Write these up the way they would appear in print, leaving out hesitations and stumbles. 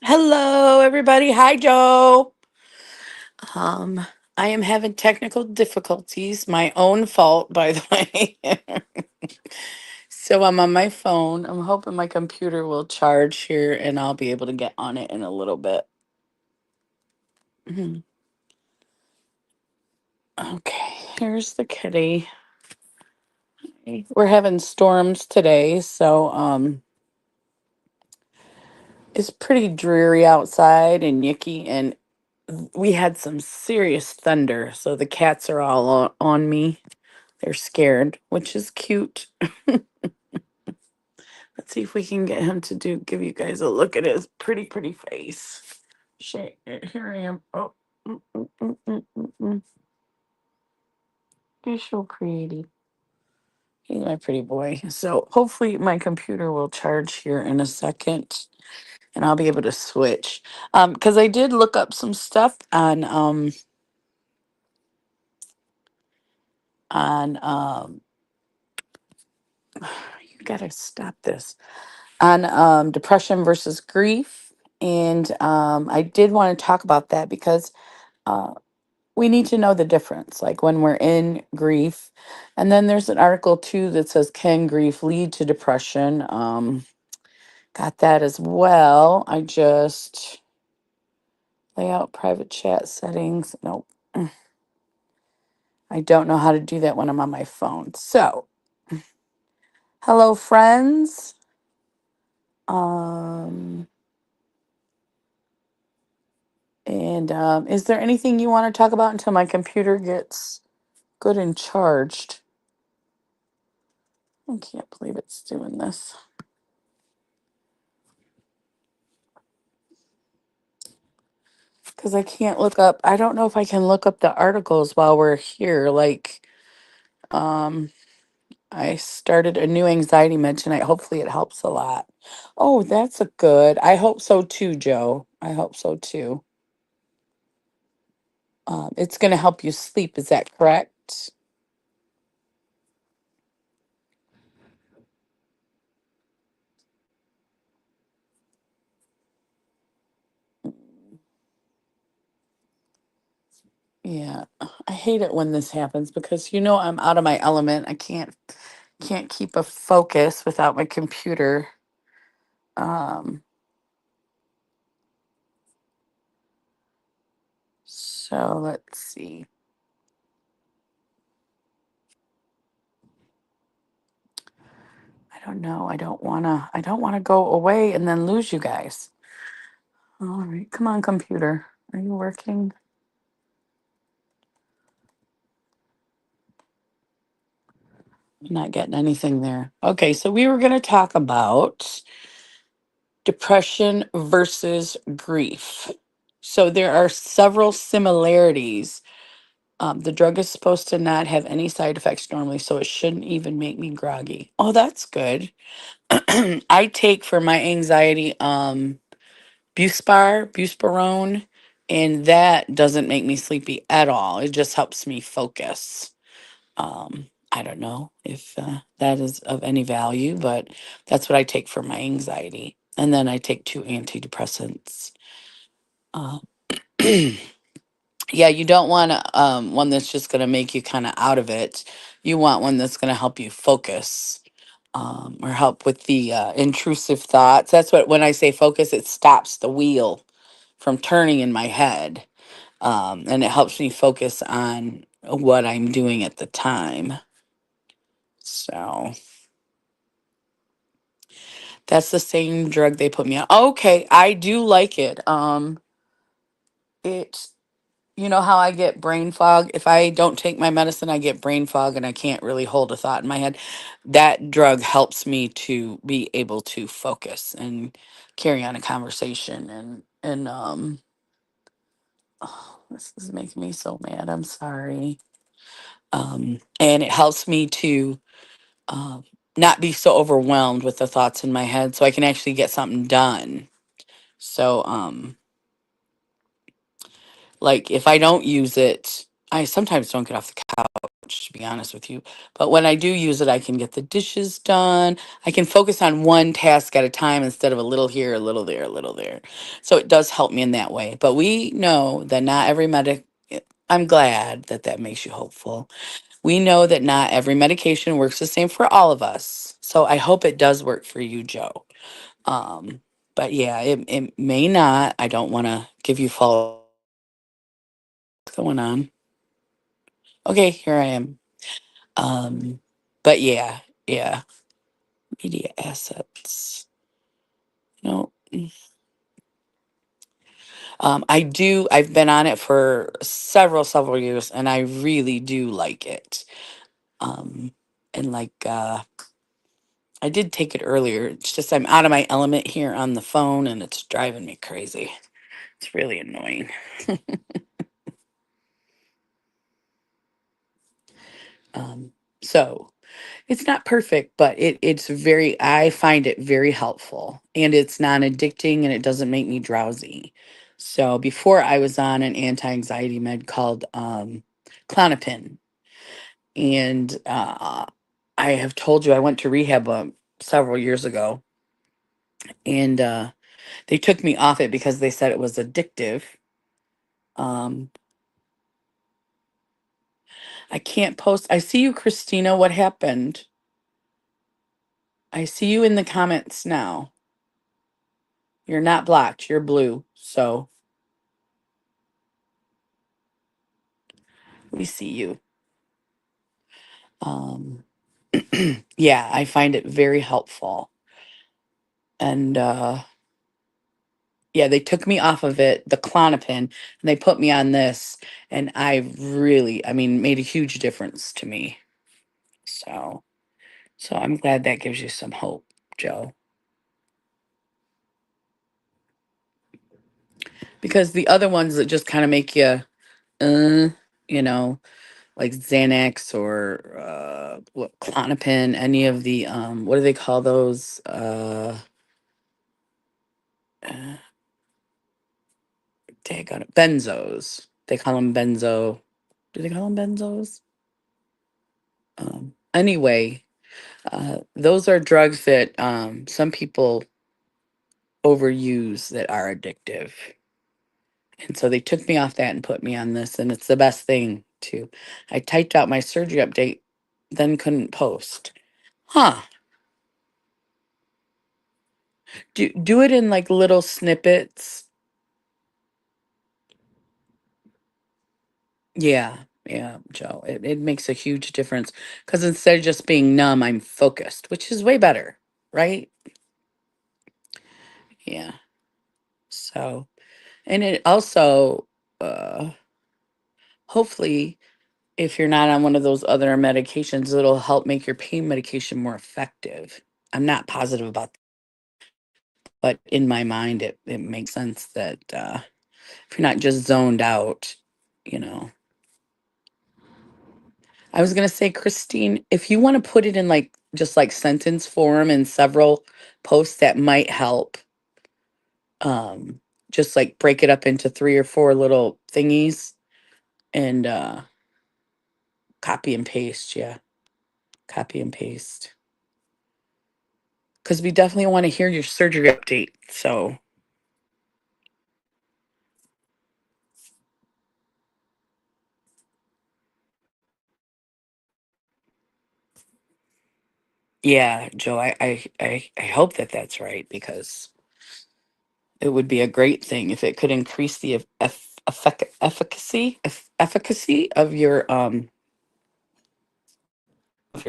Hello, everybody. Hi, Joe. Um, I am having technical difficulties. My own fault, by the way. So I'm on my phone. I'm hoping my computer will charge here and I'll be able to get on it in a little bit. Mhm. Okay, here's the kitty. We're having storms today, so it's pretty dreary outside and yucky, and we had some serious thunder, so the cats are all on me. They're scared, which is cute. Let's see if we can get him to give you guys a look at his pretty face. Here I am. Oh, mm, mm, mm, mm, mm, mm. You're so pretty. He's my pretty boy. So hopefully my computer will charge here in a second and I'll be able to switch. Because I did look up some stuff on you gotta stop this. On depression versus grief. And I did want to talk about that because uh, we need to know the difference, like when we're in grief. And then there's an article too that says, can grief lead to depression? Got that as well. I just lay out private chat settings. Nope. I don't know how to do that when I'm on my phone. So, hello, friends. Um, and is there anything you want to talk about until my computer gets good and charged? I can't believe it's doing this. Because I can't look up, I don't know if I can look up the articles while we're here. Like, um, I started a new anxiety med tonight. Hopefully it helps a lot. Oh, that's a good. I hope so too, Joe. I hope so too. It's going to help you sleep. Is that correct? Yeah. I hate it when this happens because I'm out of my element. I can't keep a focus without my computer. Um, so let's see. I don't know. I don't wanna go away and then lose you guys. All right. Come on, computer. Are you working? Not getting anything there. Okay, so we were gonna talk about depression versus grief. So there are several similarities. The drug is supposed to not have any side effects normally, so it shouldn't even make me groggy. Oh, that's good. I take for my anxiety Buspirone, and that doesn't make me sleepy at all. It just helps me focus. I don't know if that is of any value, but that's what I take for my anxiety. And then I take two antidepressants. Uh, yeah, you don't want one that's just going to make you kind of out of it. You want one that's going to help you focus, or help with the intrusive thoughts. That's what, when I say focus, it stops the wheel from turning in my head. And it helps me focus on what I'm doing at the time. So that's the same drug they put me on. Okay, I do like it. It You know how I get brain fog? If I don't take my medicine, I get brain fog and I can't really hold a thought in my head. That drug helps me to be able to focus and carry on a conversation and oh, this is making me so mad. I'm sorry. And it helps me to um not be so overwhelmed with the thoughts in my head so I can actually get something done. So like if I don't use it, I sometimes don't get off the couch. much, to be honest with you. But when I do use it, I can get the dishes done. I can focus on one task at a time instead of a little here, a little there, a little there. So it does help me in that way. But we know that not every medic, I'm glad that that makes you hopeful. We know that not every medication works the same for all of us. So I hope it does work for you, Joe. Um, but yeah, it may not. I don't want to give you false going on. Okay, here I am. Um, but yeah, yeah, media assets. No, I do. I've been on it for several years, and I really do like it. Um, and like, I did take it earlier. It's just I'm out of my element here on the phone, and it's driving me crazy. It's really annoying. Um, so it's not perfect, but it's very, I find it very helpful, and it's non-addicting, and it doesn't make me drowsy. So before I was on an anti-anxiety med called Clonopin, and I have told you I went to rehab several years ago, and they took me off it because they said it was addictive. Um, I can't post. I see you, Christina. What happened? I see you in the comments now. You're not blocked. You're blue. So we see you. Um, yeah, I find it very helpful. And yeah, they took me off of it, the Clonopin, and they put me on this. And I really, I mean, made a huge difference to me. So, so I'm glad that gives you some hope, Joe. Because the other ones that just kind of make you, uh, you know, like Xanax or what, Clonopin, any of the what do they call those? Uh daggone it, benzos. They call them benzo. Do they call them benzos? Anyway, those are drugs that some people overuse that are addictive. And so they took me off that and put me on this, and it's the best thing too. I typed out my surgery update, then couldn't post. Huh. Do it in like little snippets. Yeah, yeah, Joe. It makes a huge difference because instead of just being numb, I'm focused, which is way better, right? Yeah. So, and it also, hopefully, if you're not on one of those other medications, it'll help make your pain medication more effective. I'm not positive about, but in my mind, it makes sense that if you're not just zoned out, you know. I was gonna say, Christine, if you want to put it in like just like sentence form in several posts, that might help. Um, just like break it up into three or four little thingies and copy and paste. Yeah, copy and paste. Because we definitely want to hear your surgery update. So yeah, Joe, I hope that that's right because it would be a great thing if it could increase the efficacy of your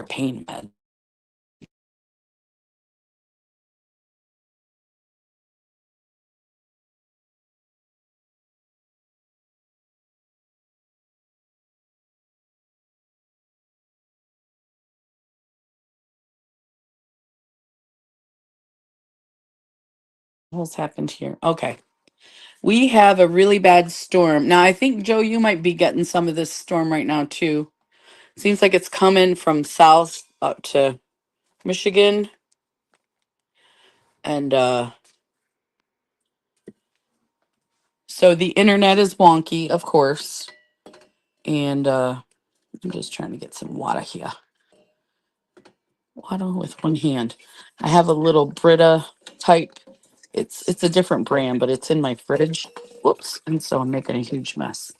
pain med. What's happened here? Okay. We have a really bad storm. Now, I think, Joe, you might be getting some of this storm right now, too. Seems like it's coming from south up to Michigan. And so the internet is wonky, of course. And I'm just trying to get some water here. Water with one hand. I have a little Brita type. It's a different brand, but it's in my fridge. Whoops. And so I'm making a huge mess.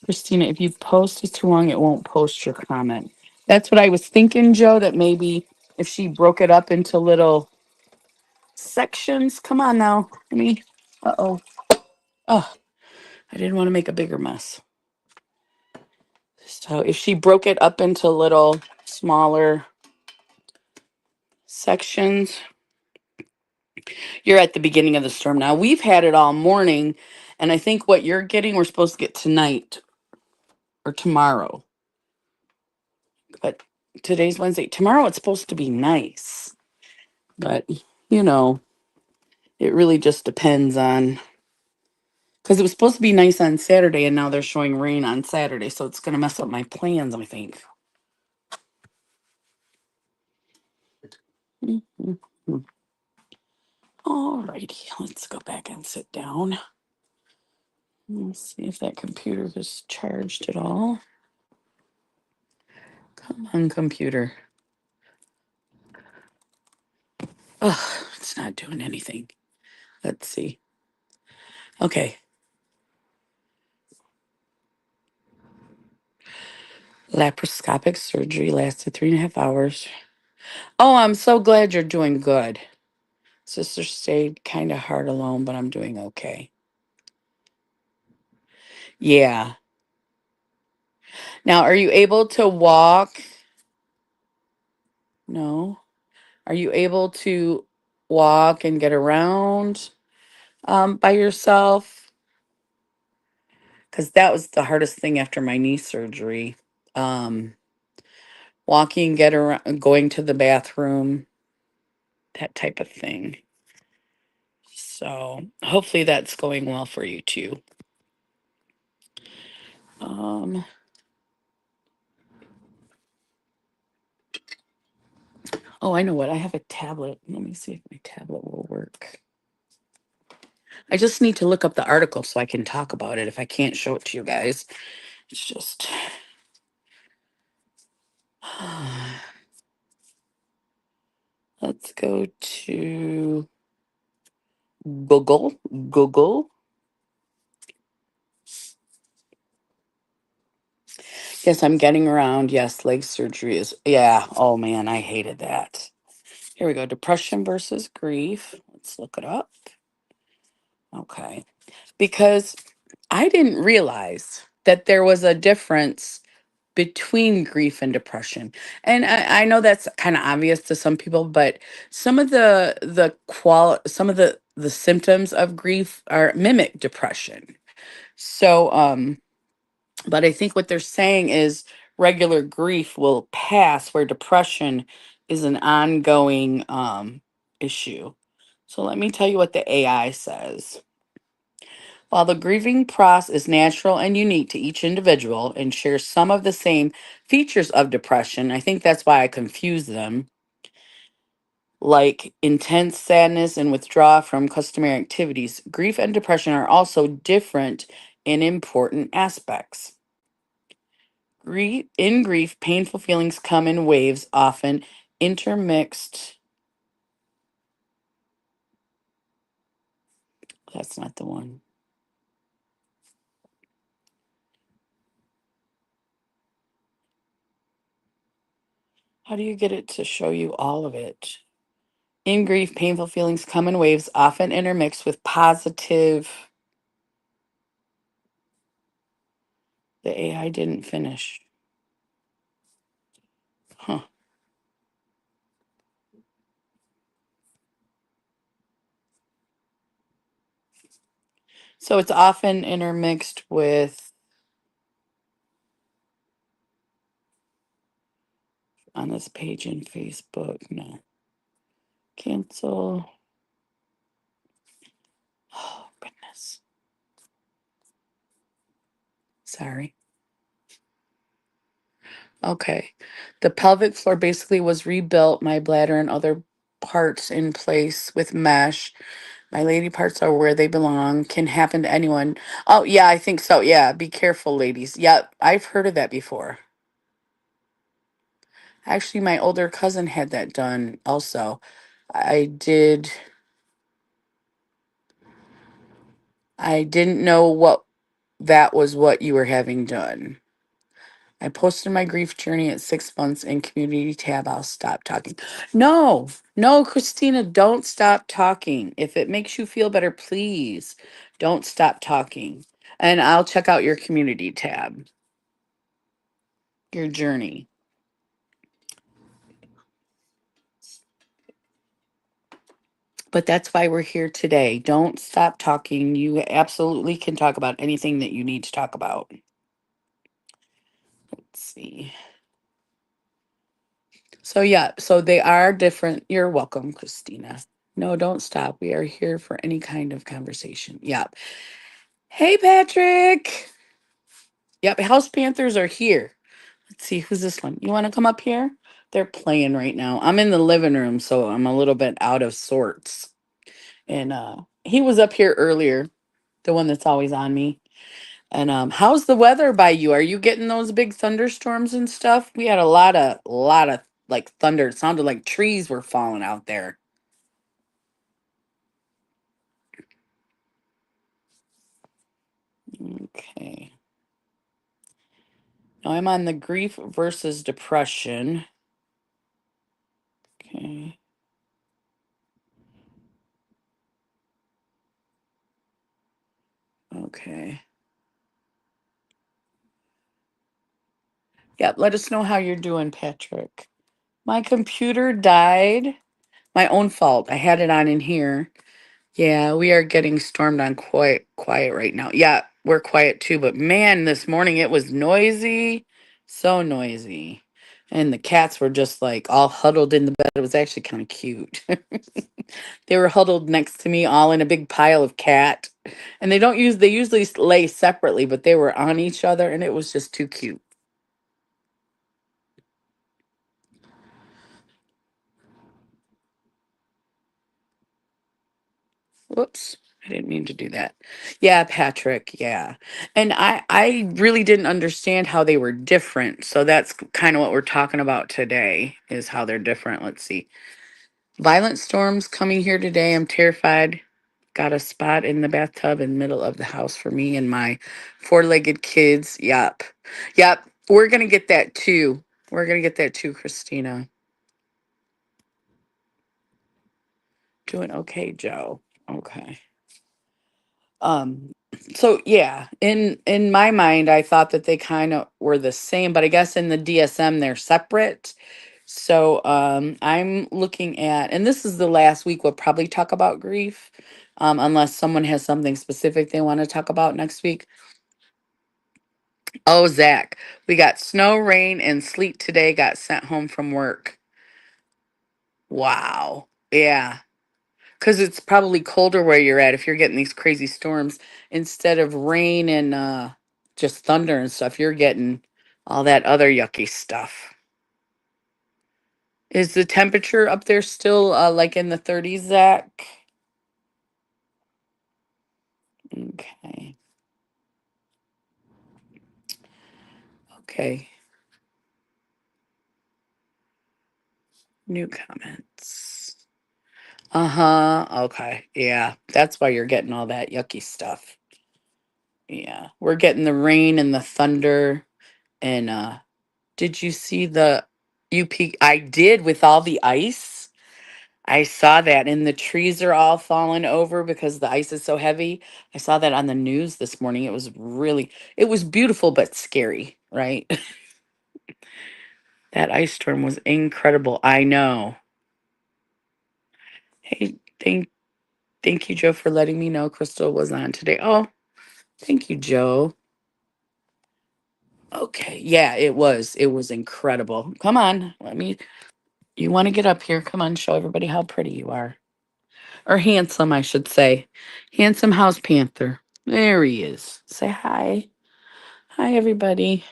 Christina, if you post it too long, it won't post your comment. That's what I was thinking, Joe, that maybe if she broke it up into little sections. Come on now. Let me. Uh-oh. Oh, I didn't want to make a bigger mess. So if she broke it up into little smaller sections, you're at the beginning of the storm now. We've had it all morning, and I think what you're getting, we're supposed to get tonight or tomorrow. But today's Wednesday. Tomorrow it's supposed to be nice. But, you know, it really just depends on because it was supposed to be nice on Saturday, and now they're showing rain on Saturday, so it's going to mess up my plans, I think. Mhm. All righty, let's go back and sit down. Let's see if that computer is charged at all. Come on, computer. Oh, it's not doing anything. Let's see. Okay. Laparoscopic surgery lasted 3.5 hours. Oh, I'm so glad you're doing good. Sister stayed kind of hard alone, but I'm doing okay. Yeah. Now, are you able to walk? No. Are you able to walk and get around by yourself? Because that was the hardest thing after my knee surgery. Um, Walking, get around, going to the bathroom, that type of thing. So hopefully that's going well for you too. Um, oh, I know what. I have a tablet. Let me see if my tablet will work. I just need to look up the article so I can talk about it if I can't show it to you guys. It's just let's go to Google. Google. Yes, I'm getting around. Yes, leg surgery is, yeah. Oh man, I hated that. Here we go. Depression versus grief. Let's look it up. Okay. Because I didn't realize that there was a difference between grief and depression. And I know that's kind of obvious to some people, but some of some of the symptoms of grief are mimic depression. So but I think what they're saying is regular grief will pass where depression is an ongoing issue. So let me tell you what the AI says. While the grieving process is natural and unique to each individual and shares some of the same features of depression, I think that's why I confuse them, like intense sadness and withdrawal from customary activities. Grief and depression are also different in important aspects. In grief, painful feelings come in waves, often intermixed. That's not the one. How do you get it to show you all of it? In grief, painful feelings come in waves, often intermixed with positive. The AI didn't finish. Huh. So it's often intermixed with, on this page in Facebook, no. Cancel. Oh, goodness. Sorry. Okay. The pelvic floor basically was rebuilt, my bladder and other parts in place with mesh. My lady parts are where they belong. Can happen to anyone. Oh, yeah, I think so. Yeah, be careful, ladies. Yeah, I've heard of that before. Actually, my older cousin had that done also. I did, I didn't know what that was what you were having done. I posted my grief journey at 6 months in community tab. I'll stop talking. No, no, Christina, don't stop talking. If it makes you feel better, please don't stop talking. And I'll check out your community tab, your journey. But that's why we're here today. Don't stop talking. You absolutely can talk about anything that you need to talk about. Let's see. So, yeah, so they are different. You're welcome, Christina. No, don't stop. We are here for any kind of conversation. Yep. Hey, Patrick. Yep. House Panthers are here. Let's see. Who's this one? You want to come up here? They're playing right now. I'm in the living room, so I'm a little bit out of sorts. And he was up here earlier, the one that's always on me. And how's the weather by you? Are you getting those big thunderstorms and stuff? We had a lot of like thunder. It sounded like trees were falling out there. Okay. Now I'm on the grief versus depression. Okay. Okay. Yep. Let us know how you're doing, Patrick. My computer died. My own fault. I had it on in here. Yeah, we are getting stormed on quiet right now. Yeah, we're quiet too, but man, this morning it was noisy, so noisy. And the cats were just like all huddled in the bed. It was actually kind of cute. They were huddled next to me all in a big pile of cat. And they usually lay separately, but they were on each other and it was just too cute. Whoops. I didn't mean to do that. Yeah, Patrick, yeah. And I really didn't understand how they were different. So that's kind of what we're talking about today is how they're different. Let's see. Violent storms coming here today. I'm terrified. Got a spot in the bathtub in the middle of the house for me and my four-legged kids. Yep. Yep. We're going to get that too. We're going to get that too, Christina. Doing okay, Joe. Okay. Um, so yeah, in my mind, I thought that they kind of were the same, but I guess in the DSM they're separate. So I'm looking at, and this is the last week we'll probably talk about grief, unless someone has something specific they want to talk about next week. Oh, Zach, we got snow, rain, and sleet today. Got sent home from work. Wow. Yeah. Because it's probably colder where you're at if you're getting these crazy storms instead of rain and just thunder and stuff. You're getting all that other yucky stuff. Is the temperature up there still like in the 30s, Zach? Okay. Okay. New comments. Uh-huh. Okay. Yeah. That's why you're getting all that yucky stuff. Yeah. We're getting the rain and the thunder. And did you see the UP? I did with all the ice. I saw that, and the trees are all falling over because the ice is so heavy. I saw that on the news this morning. It was beautiful but scary, right? That ice storm was incredible. I know. Hey, thank you, Joe, for letting me know Crystal was on today. Oh, thank you, Joe. Okay, yeah, it was. It was incredible. Come on, you want to get up here? Come on, show everybody how pretty you are. Or handsome, I should say. Handsome House Panther. There he is. Say hi. Hi, everybody.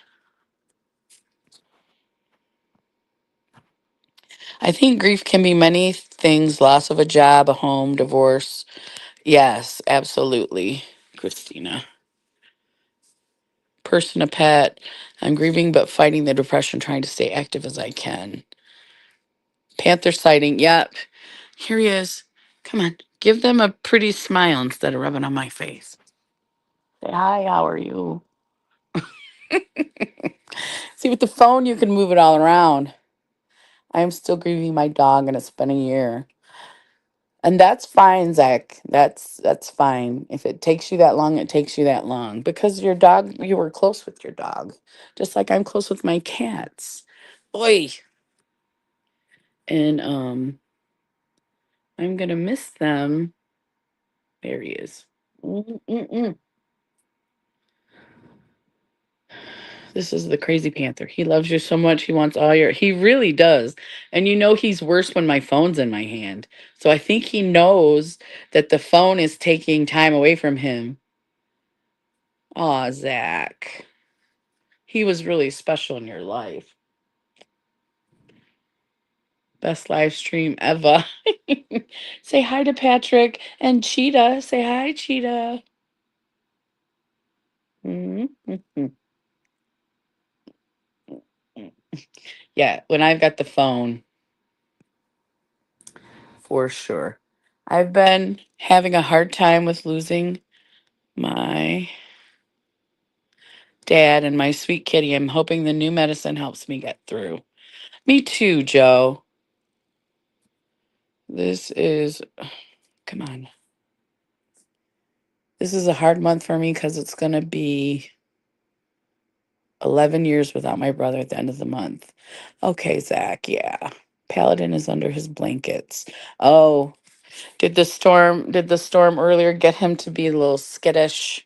I think grief can be many things: loss of a job, a home, divorce. Yes, absolutely, Christina. person, a pet. I'm grieving but fighting the depression, trying to stay active as I can. Panther sighting. Yep. Here he is. Come on. Give them a pretty smile instead of rubbing on my face. Say hi, how are you? See, with the phone, you can move it all around. I am still grieving my dog, and it's been a year. And that's fine, Zach. That's fine. If it takes you that long, it takes you that long. Because your dog, you were close with your dog. Just like I'm close with my cats. Oi. And I'm gonna miss them. There he is. Mm-mm-mm. This is the crazy panther. He loves you so much. He wants all your. He really does. And you know he's worse when my phone's in my hand. So I think he knows that the phone is taking time away from him. Aw, Zach. He was really special in your life. Best live stream ever. Say hi to Patrick and Cheetah. Say hi, Cheetah. Mm-hmm. Yeah, when I've got the phone, for sure. I've been having a hard time with losing my dad and my sweet kitty. I'm hoping the new medicine helps me get through. Me too, Joe. This is, come on. This is a hard month for me because it's going to be 11 years without my brother at the end of the month. Okay, Zach, yeah. Paladin is under his blankets. Oh, did the storm earlier get him to be a little skittish?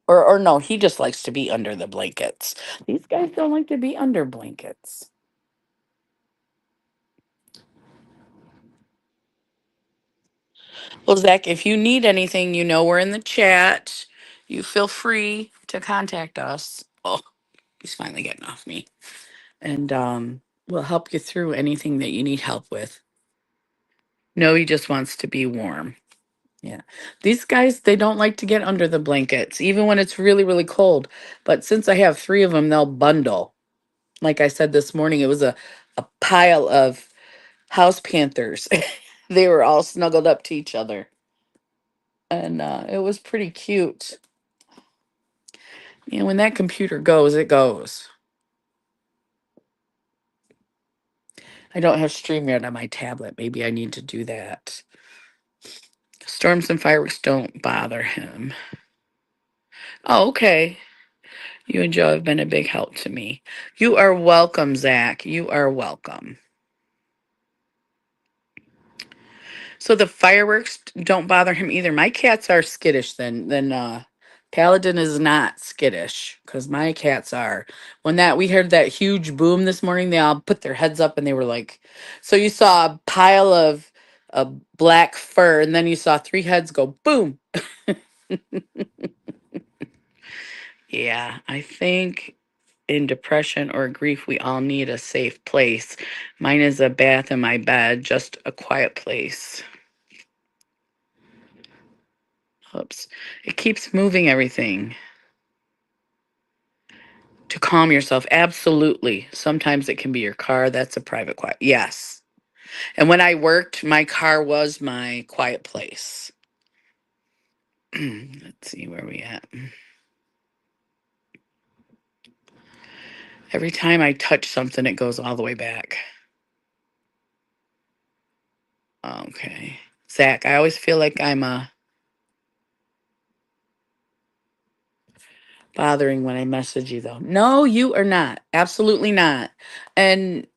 Or no, he just likes to be under the blankets. These guys don't like to be under blankets. Well, Zach, if you need anything, you know we're in the chat. You feel free to contact us. Oh, he's finally getting off me. And we'll help you through anything that you need help with. No, he just wants to be warm. Yeah. These guys, they don't like to get under the blankets, even when it's really, really cold. But since I have three of them, they'll bundle. Like I said this morning, it was a pile of house panthers. They were all snuggled up to each other. And it was pretty cute. Yeah, when that computer goes, it goes. I don't have StreamYard on my tablet. Maybe I need to do that. Storms and fireworks don't bother him. Oh, okay. You and Joe have been a big help to me. You are welcome, Zach. You are welcome. So the fireworks don't bother him either. My cats are skittish then Paladin is not skittish because my cats are. When that we heard that huge boom this morning, they all put their heads up and they were like, so you saw a pile of black fur and then you saw three heads go boom. Yeah, I think in depression or grief, we all need a safe place. Mine is a bath in my bed, just a quiet place. Oops. It keeps moving everything to calm yourself. Absolutely. Sometimes it can be your car. That's a private quiet. Yes. And when I worked, my car was my quiet place. Let's see where we at. Every time I touch something, it goes all the way back. Okay. Zach, I always feel like I'm bothering when I message you, though. No, you are not. Absolutely not. And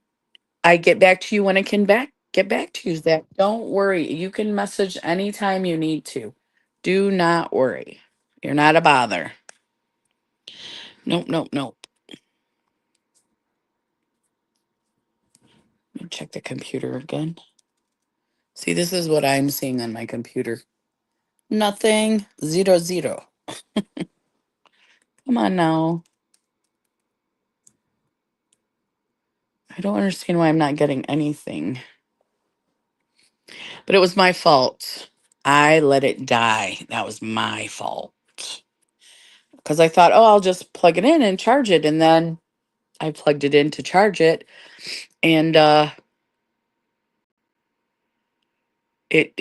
I get back to you when I can get back to you, Zach. Don't worry. You can message anytime you need to. Do not worry. You're not a bother. Nope, nope, nope. Let me check the computer again. See, this is what I'm seeing on my computer. Nothing. Zero, zero. Come on now. I don't understand why I'm not getting anything. But it was my fault. I let it die. That was my fault. because I thought, oh, I'll just plug it in and charge it. And then I plugged it in to charge it, and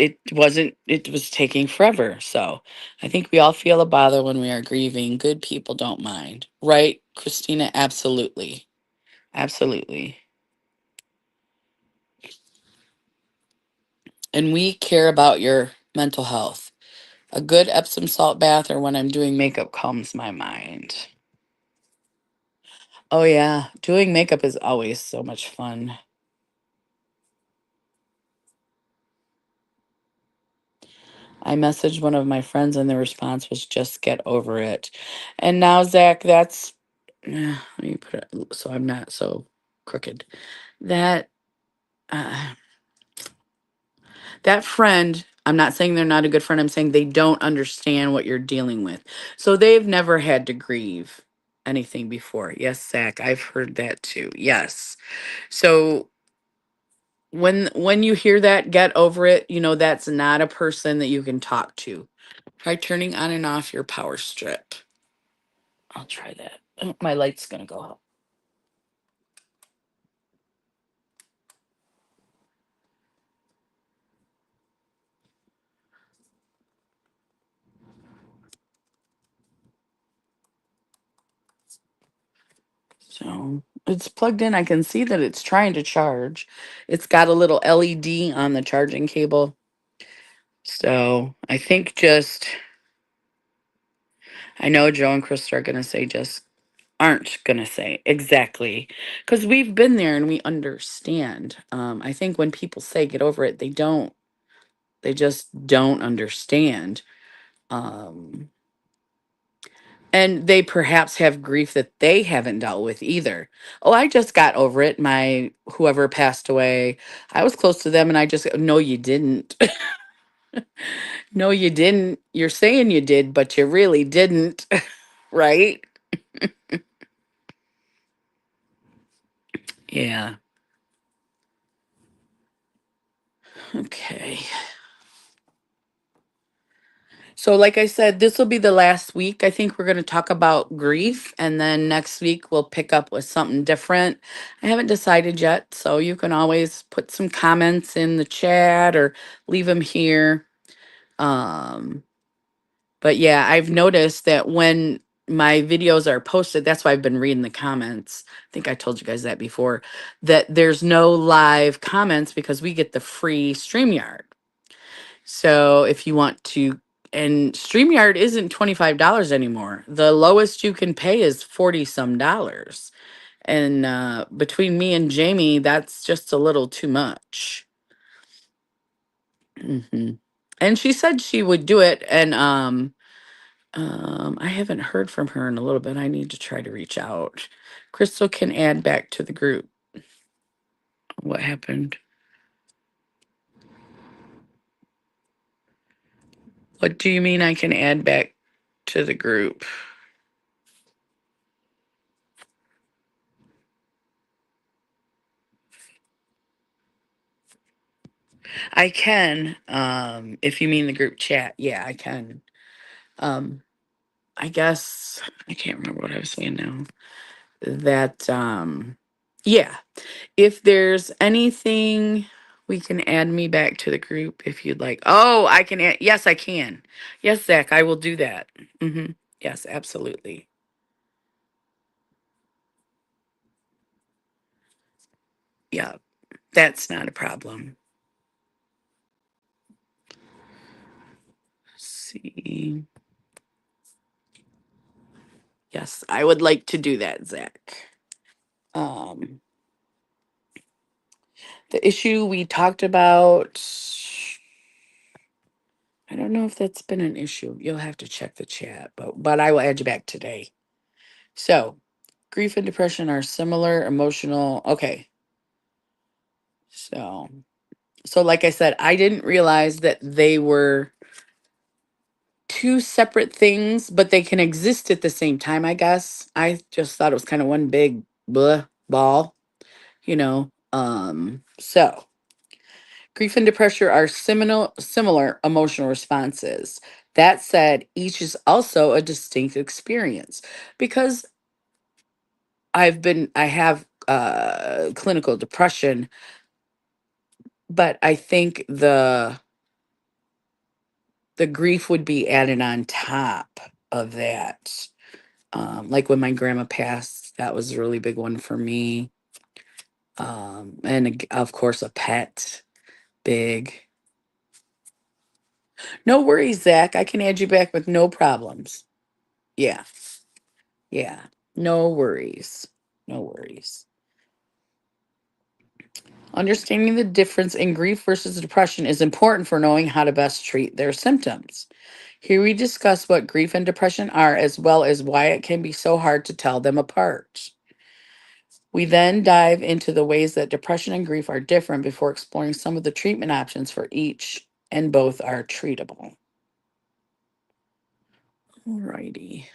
it wasn't. It was taking forever. So I think we all feel a bother when we are grieving. Good people don't mind, right, Christina? Absolutely, absolutely. And we care about your mental health. A good Epsom salt bath or when I'm doing makeup calms my mind. Oh, yeah. Doing makeup is always so much fun. I messaged one of my friends and the response was just get over it. And now, Zach, that's, let me put it so I'm not so crooked. That, uh, that friend, I'm not saying they're not a good friend. I'm saying they don't understand what you're dealing with. So they've never had to grieve anything before. Yes, Zach, I've heard that too. Yes. So when you hear that, get over it. You know that's not a person that you can talk to. Try turning on and off your power strip. I'll try that. Oh, my light's gonna go out. So it's plugged in. I can see that it's trying to charge. It's got a little LED on the charging cable. So I think just, I know Joe and Krista are gonna say just aren't gonna say exactly because we've been there and we understand. I think when people say get over it, they don't. They just don't understand. Um, and they perhaps have grief that they haven't dealt with either. Oh, I just got over it. My whoever passed away, I was close to them, and I just no, you didn't. No, you didn't. You're saying you did, but you really didn't, right? Yeah. Okay. So, like I said, this will be the last week. I think we're going to talk about grief, and then next week we'll pick up with something different. I haven't decided yet, so you can always put some comments in the chat or leave them here. Um, but yeah, I've noticed that when my videos are posted, that's why I've been reading the comments. I think I told you guys that before, that there's no live comments because we get the free StreamYard. So if you want to, and StreamYard isn't $25 anymore. The lowest you can pay is 40 some dollars. And between me and Jamie, that's just a little too much. Hmm. And she said she would do it. And I haven't heard from her in a little bit. I need to try to reach out. Crystal can add back to the group. What happened? What do you mean I can add back to the group? I can, if you mean the group chat. Yeah, I can. Um, I guess I can't remember what I was saying now. That yeah, if there's anything we can add me back to the group if you'd like. Oh, I can add, yes, I can. Yes, Zach, I will do that. Hmm. Yes, absolutely. Yeah, that's not a problem. Let's see. Yes, I would like to do that, Zach. Um, the issue we talked about, I don't know if that's been an issue. You'll have to check the chat, but I will add you back today. So, grief and depression are similar emotional. Okay. So, so like I said, I didn't realize that they were two separate things, but they can exist at the same time, I guess. I just thought it was kind of one big blah ball, you know. So grief and depression are similar emotional responses. That said, each is also a distinct experience because I have clinical depression, but I think the grief would be added on top of that. Like when my grandma passed, that was a really big one for me. Of course, a pet, big. No worries, Zach. I can add you back with no problems. Yeah, yeah. No worries. No worries. Understanding the difference in grief versus depression is important for knowing how to best treat their symptoms. Here we discuss what grief and depression are, as well as why it can be so hard to tell them apart. We then dive into the ways that depression and grief are different before exploring some of the treatment options for each, and both are treatable. Alrighty.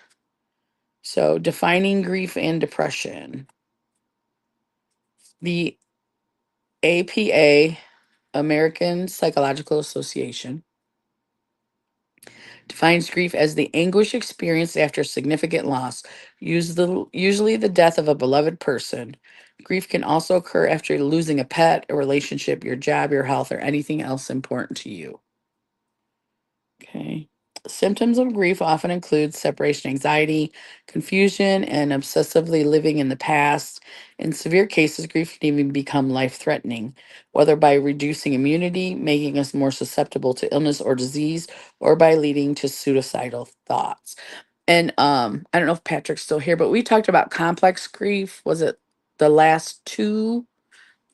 So, defining grief and depression. The APA, American Psychological Association, defines grief as the anguish experienced after significant loss, usually the death of a beloved person. Grief can also occur after losing a pet, a relationship, your job, your health, or anything else important to you. Okay. Symptoms of grief often include separation anxiety, confusion, and obsessively living in the past. In severe cases, grief can even become life threatening, whether by reducing immunity, making us more susceptible to illness or disease, or by leading to suicidal thoughts. And I don't know if Patrick's still here, but we talked about complex grief. Was it the last two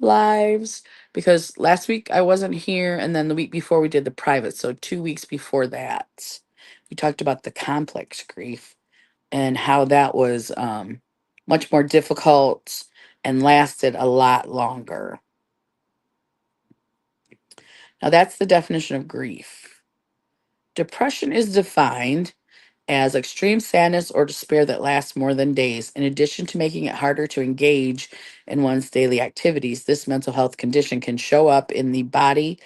lives? Because last week I wasn't here, and then the week before we did the private. So 2 weeks before that, we talked about the complex grief and how that was much more difficult and lasted a lot longer. Now, that's the definition of grief. Depression is defined as extreme sadness or despair that lasts more than days. In addition to making it harder to engage in one's daily activities, this mental health condition can show up in the body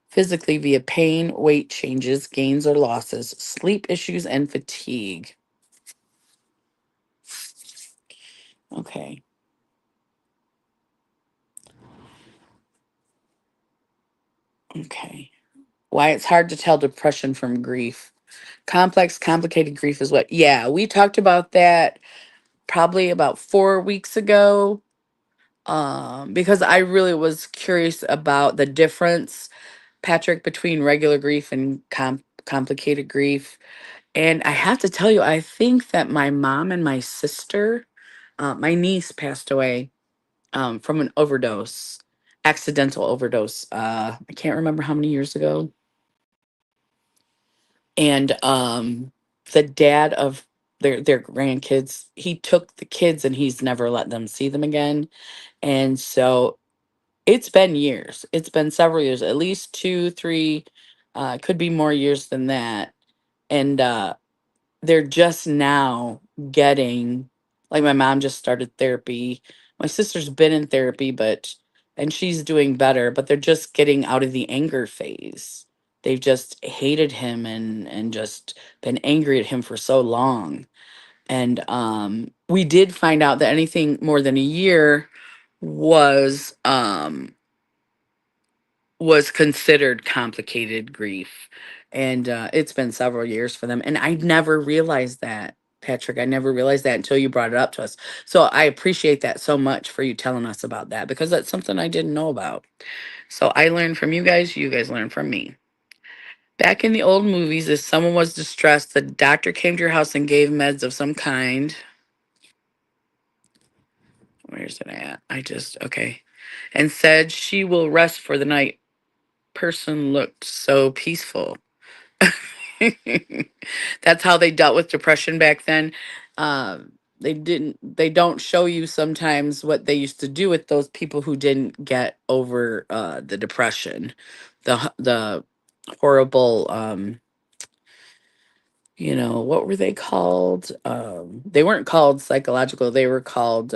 physically via pain, weight changes, gains or losses, sleep issues, and fatigue. Okay. Okay. Why it's hard to tell depression from grief. Complex, complicated grief is what? Yeah, we talked about that probably about 4 weeks ago. Because I really was curious about the difference, Patrick, between regular grief and complicated grief. And I have to tell you, I think that my mom and my sister, my niece passed away from an overdose, accidental overdose. I can't remember how many years ago. And the dad of their grandkids, he took the kids and he's never let them see them again. And so it's been years. It's been several years, at least two, three, could be more years than that. And they're just now getting, like, my mom just started therapy. My sister's been in therapy, and she's doing better, but they're just getting out of the anger phase. They've just hated him and just been angry at him for so long. And we did find out that anything more than a year was considered complicated grief. And it's been several years for them. And I never realized that, Patrick. I never realized that until you brought it up to us. So I appreciate that so much for you telling us about that, because that's something I didn't know about. So I learned from you guys learned from me. Back in the old movies, if someone was distressed, the doctor came to your house and gave meds of some kind. Where's it at? Okay. And said she will rest for the night. Person looked so peaceful. That's how they dealt with depression back then. They don't show you sometimes what they used to do with those people who didn't get over the depression, the horrible, what were they called? They weren't called psychological, they were called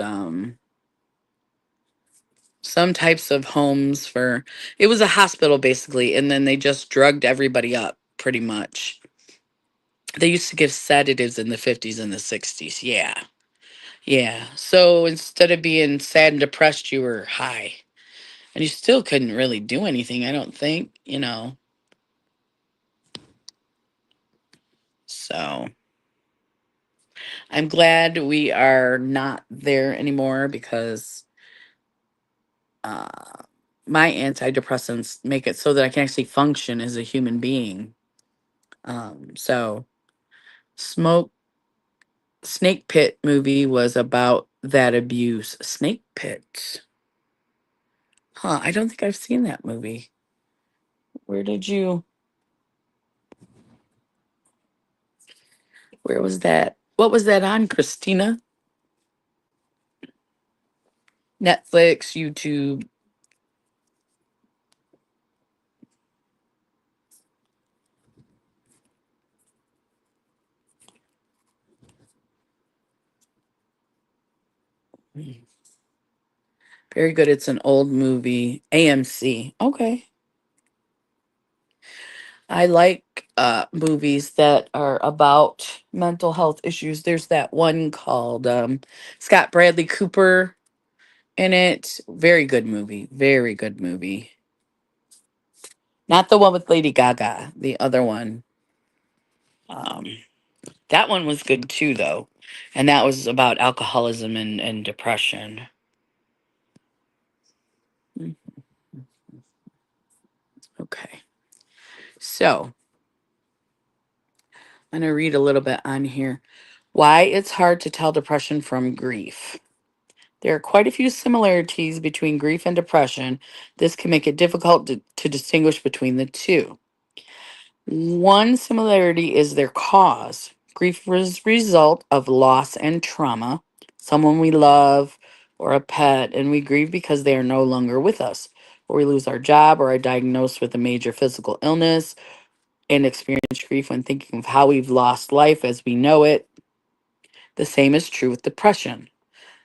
some types of homes for, it was a hospital basically, and then they just drugged everybody up pretty much. They used to give sedatives in the 50s and the 60s. Yeah. Yeah. So instead of being sad and depressed, you were high. And you still couldn't really do anything, I don't think. So I'm glad we are not there anymore because uh, my antidepressants make it so that I can actually function as a human being. So, Smoke Snake Pit movie was about that abuse. Snake Pit. Huh, I don't think I've seen that movie. Where did you, where was that? What was that on, Christina? Netflix, YouTube. Hmm, very good. It's an old movie. AMC. Okay. I like movies that are about mental health issues. There's that one called Scott Bradley Cooper in it. Very good movie. Very good movie. Not the one with Lady Gaga, the other one. Um, that one was good too, though. And that was about alcoholism and depression. Mm, okay. So I'm going to read a little bit on here. Why it's hard to tell depression from grief. There are quite a few similarities between grief and depression. This can make it difficult to distinguish between the two. One similarity is their cause. Grief is a result of loss and trauma, someone we love or a pet, and we grieve because they are no longer with us, or we lose our job or are diagnosed with a major physical illness and experience grief when thinking of how we've lost life as we know it. The same is true with depression.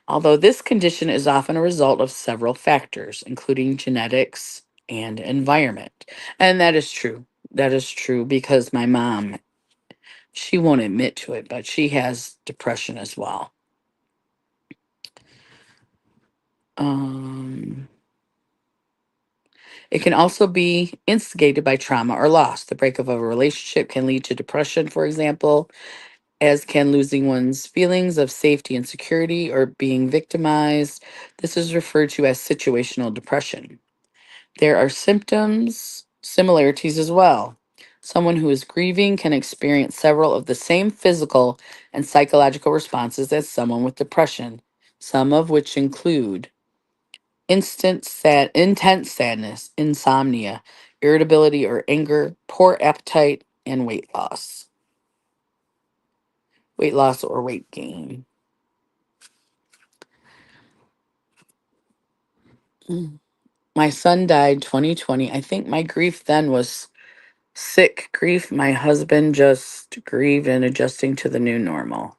Although this condition is often a result of several factors, including genetics and environment. And that is true. That is true because my mom, she won't admit to it, but she has depression as well. Um, it can also be instigated by trauma or loss. The breakup of a relationship can lead to depression, for example, as can losing one's feelings of safety and security or being victimized. This is referred to as situational depression. There are symptoms similarities as well. Someone who is grieving can experience several of the same physical and psychological responses as someone with depression, some of which include intense sadness, insomnia, irritability or anger, poor appetite, and weight loss or weight gain. Mm. My son died 2020. I think my grief then was sick grief. My husband just grieved and adjusting to the new normal.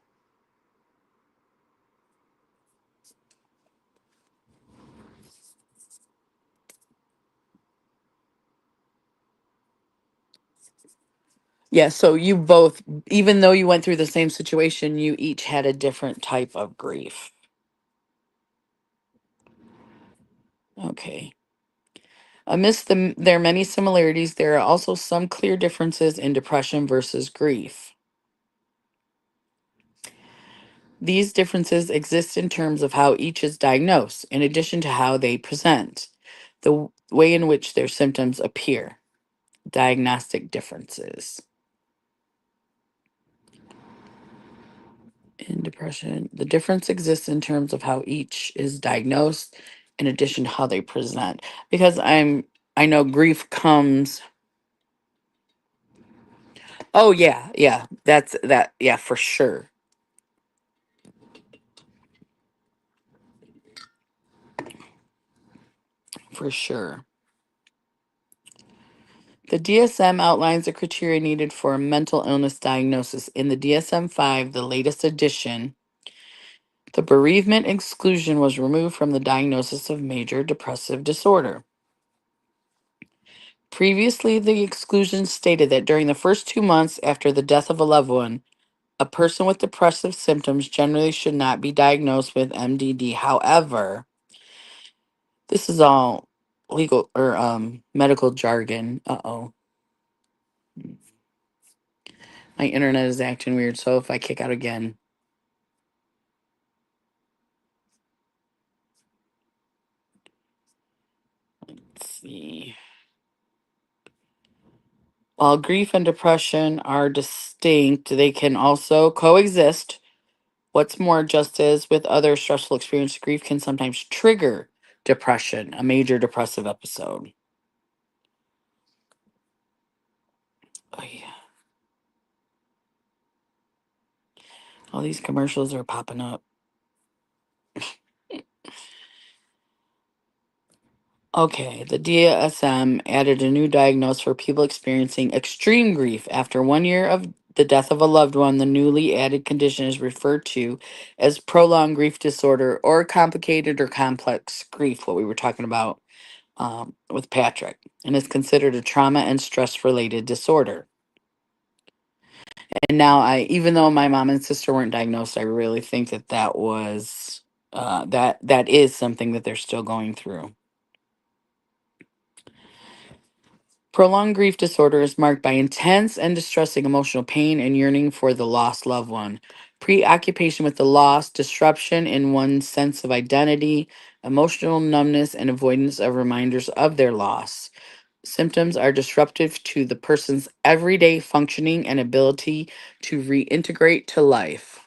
Yeah, so you both, even though you went through the same situation, you each had a different type of grief. Okay. Amidst their many similarities, there are also some clear differences in depression versus grief. These differences exist in terms of how each is diagnosed, in addition to how they present, the way in which their symptoms appear. Diagnostic differences. In depression, the difference exists in terms of how each is diagnosed, in addition to how they present. Because I know grief comes. Oh yeah, yeah, that's that. Yeah, for sure, for sure. The DSM outlines the criteria needed for a mental illness diagnosis. In the DSM-5, the latest edition, the bereavement exclusion was removed from the diagnosis of major depressive disorder. Previously, the exclusion stated that during the first 2 months after the death of a loved one, a person with depressive symptoms generally should not be diagnosed with MDD. However, this is all legal or medical jargon. Uh-oh. My internet is acting weird, so if I kick out again, let's see. While grief and depression are distinct, they can also coexist. What's more, just as with other stressful experiences, grief can sometimes trigger depression, a major depressive episode. Oh, yeah. All these commercials are popping up. Okay, the DSM added a new diagnosis for people experiencing extreme grief. After 1 year of the death of a loved one, the newly added condition is referred to as prolonged grief disorder or complicated or complex grief, what we were talking about with Patrick, and is considered a trauma and stress related disorder. And now, even though my mom and sister weren't diagnosed, I really think that that was that is something that they're still going through. Prolonged grief disorder is marked by intense and distressing emotional pain and yearning for the lost loved one, preoccupation with the loss, disruption in one's sense of identity, emotional numbness, and avoidance of reminders of their loss. Symptoms are disruptive to the person's everyday functioning and ability to reintegrate to life.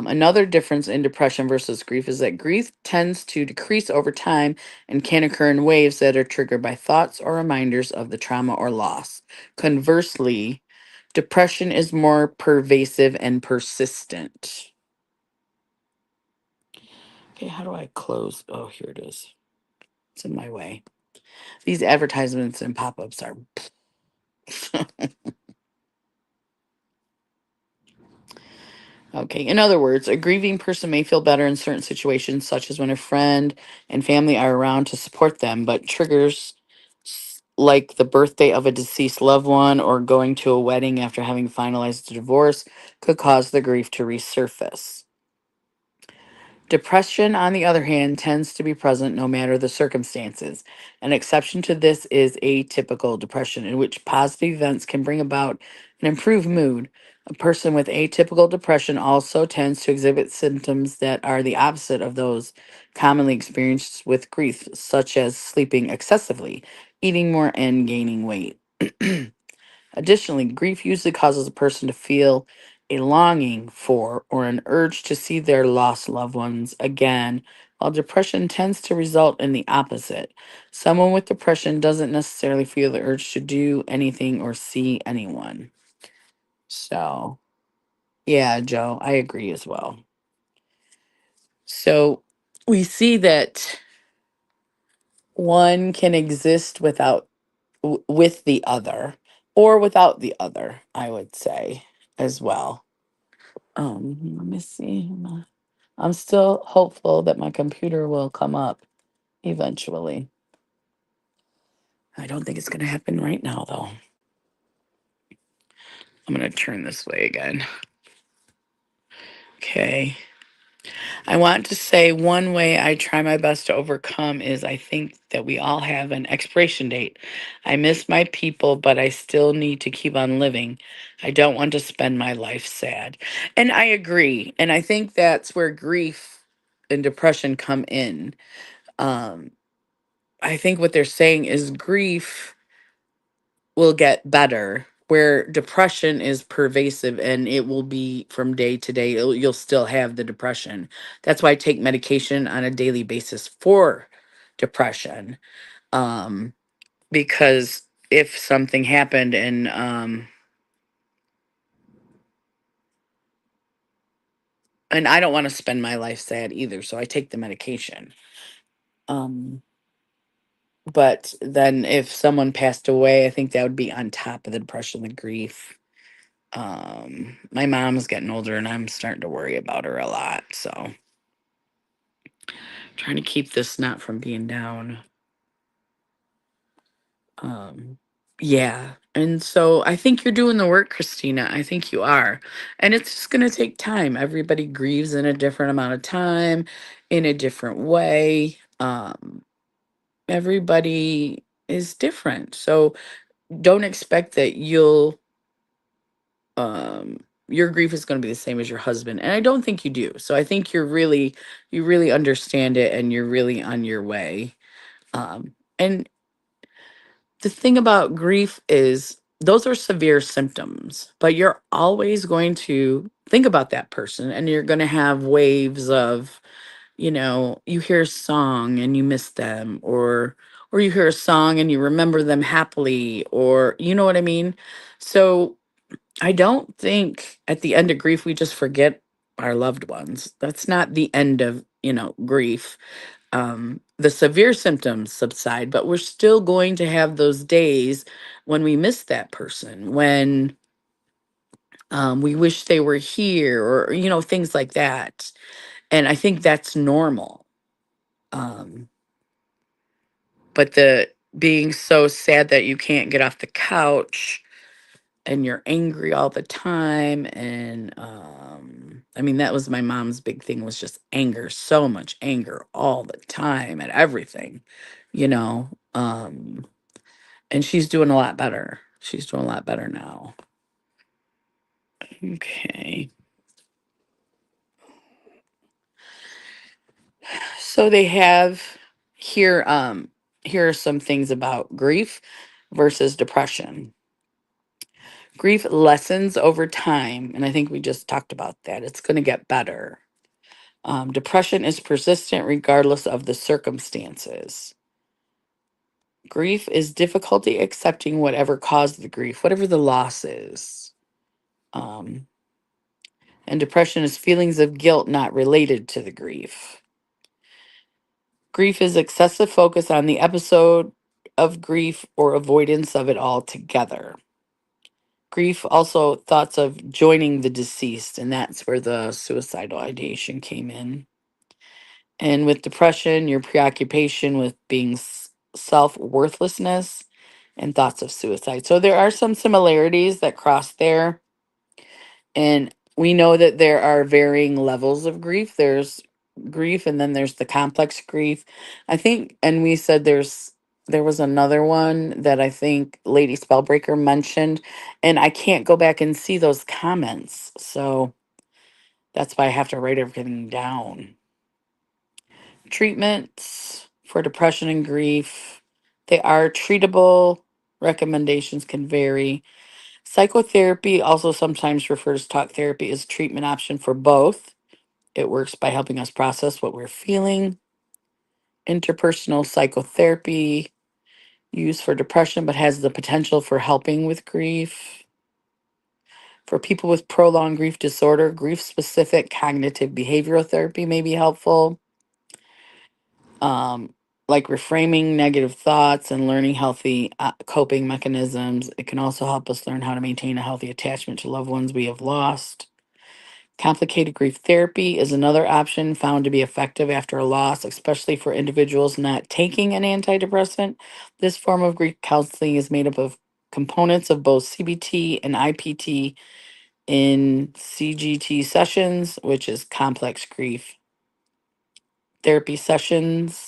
Another difference in depression versus grief is that grief tends to decrease over time and can occur in waves that are triggered by thoughts or reminders of the trauma or loss. Conversely, depression is more pervasive and persistent. Okay, how do I close? Oh, here it is. It's in my way. These advertisements and pop ups are. Okay, in other words, a grieving person may feel better in certain situations, such as when a friend and family are around to support them, but triggers like the birthday of a deceased loved one or going to a wedding after having finalized a divorce could cause the grief to resurface. Depression, on the other hand, tends to be present no matter the circumstances. An exception to this is atypical depression, in which positive events can bring about an improved mood. A person with atypical depression also tends to exhibit symptoms that are the opposite of those commonly experienced with grief, such as sleeping excessively, eating more, and gaining weight. Additionally, grief usually causes a person to feel a longing for or an urge to see their lost loved ones again, while depression tends to result in the opposite. Someone with depression doesn't necessarily feel the urge to do anything or see anyone. So, yeah, Joe, I agree as well. So, we see that one can exist with the other or without the other, I would say as well. Let me see. I'm still hopeful that my computer will come up eventually. I don't think it's going to happen right now, though. I'm going to turn this way again. Okay. I want to say one way I try my best to overcome is I think that we all have an expiration date. I miss my people, but I still need to keep on living. I don't want to spend my life sad. And I agree. And I think that's where grief and depression come in. Um, I think what they're saying is grief will get better, where depression is pervasive and it will be from day to day. You'll still have the depression. That's why I take medication on a daily basis for depression. Um, because if something happened and I don't want to spend my life sad either, so I take the medication. Um, but then if someone passed away, I think that would be on top of the depression, the grief. My mom's getting older and I'm starting to worry about her a lot, so trying to keep this not from being down. Um, yeah. And so I think you're doing the work, Christina. I think you are. And it's just going to take time. Everybody grieves in a different amount of time, in a different way. Everybody is different. So don't expect that your grief is going to be the same as your husband. And I don't think you do. So I think you really understand it and you're really on your way. And the thing about grief is those are severe symptoms, but you're always going to think about that person and you're going to have waves of, you hear a song and you miss them, or you hear a song and you remember them happily, or you know what I mean? So I don't think at the end of grief we just forget our loved ones. That's not the end of, grief. The severe symptoms subside, but we're still going to have those days when we miss that person, when we wish they were here, or, things like that. And I think that's normal. Um, but the being so sad that you can't get off the couch and you're angry all the time, and I mean that was my mom's big thing, was just anger, so much anger all the time at everything, you know um and she's doing a lot better. She's doing a lot better now. Okay, so they have here, here are some things about grief versus depression. Grief lessens over time, and I think we just talked about that. It's going to get better. Depression is persistent regardless of the circumstances. Grief is difficulty accepting whatever caused the grief, whatever the loss is. Um, and depression is feelings of guilt not related to the grief. Grief is excessive focus on the episode of grief or avoidance of it altogether. Grief also thoughts of joining the deceased, and that's where the suicidal ideation came in. And with depression, your preoccupation with being self worthlessness and thoughts of suicide. So there are some similarities that cross there. And we know that there are varying levels of grief. There's grief, and then there's the complex grief. I think, and we said there was another one that I think Lady Spellbreaker mentioned, and I can't go back and see those comments. So that's why I have to write everything down. Treatments for depression and grief, they are treatable. Recommendations can vary. Psychotherapy, also sometimes refers to talk therapy, is a treatment option for both. It works by helping us process what we're feeling. Interpersonal psychotherapy, used for depression, but has the potential for helping with grief. For people with prolonged grief disorder, grief specific cognitive behavioral therapy may be helpful. um, like reframing negative thoughts and learning healthy coping mechanisms. It can also help us learn how to maintain a healthy attachment to loved ones we have lost. Complicated grief therapy is another option found to be effective after a loss, especially for individuals not taking an antidepressant. This form of grief counseling is made up of components of both CBT and IPT in CGT sessions, which is complex grief therapy sessions.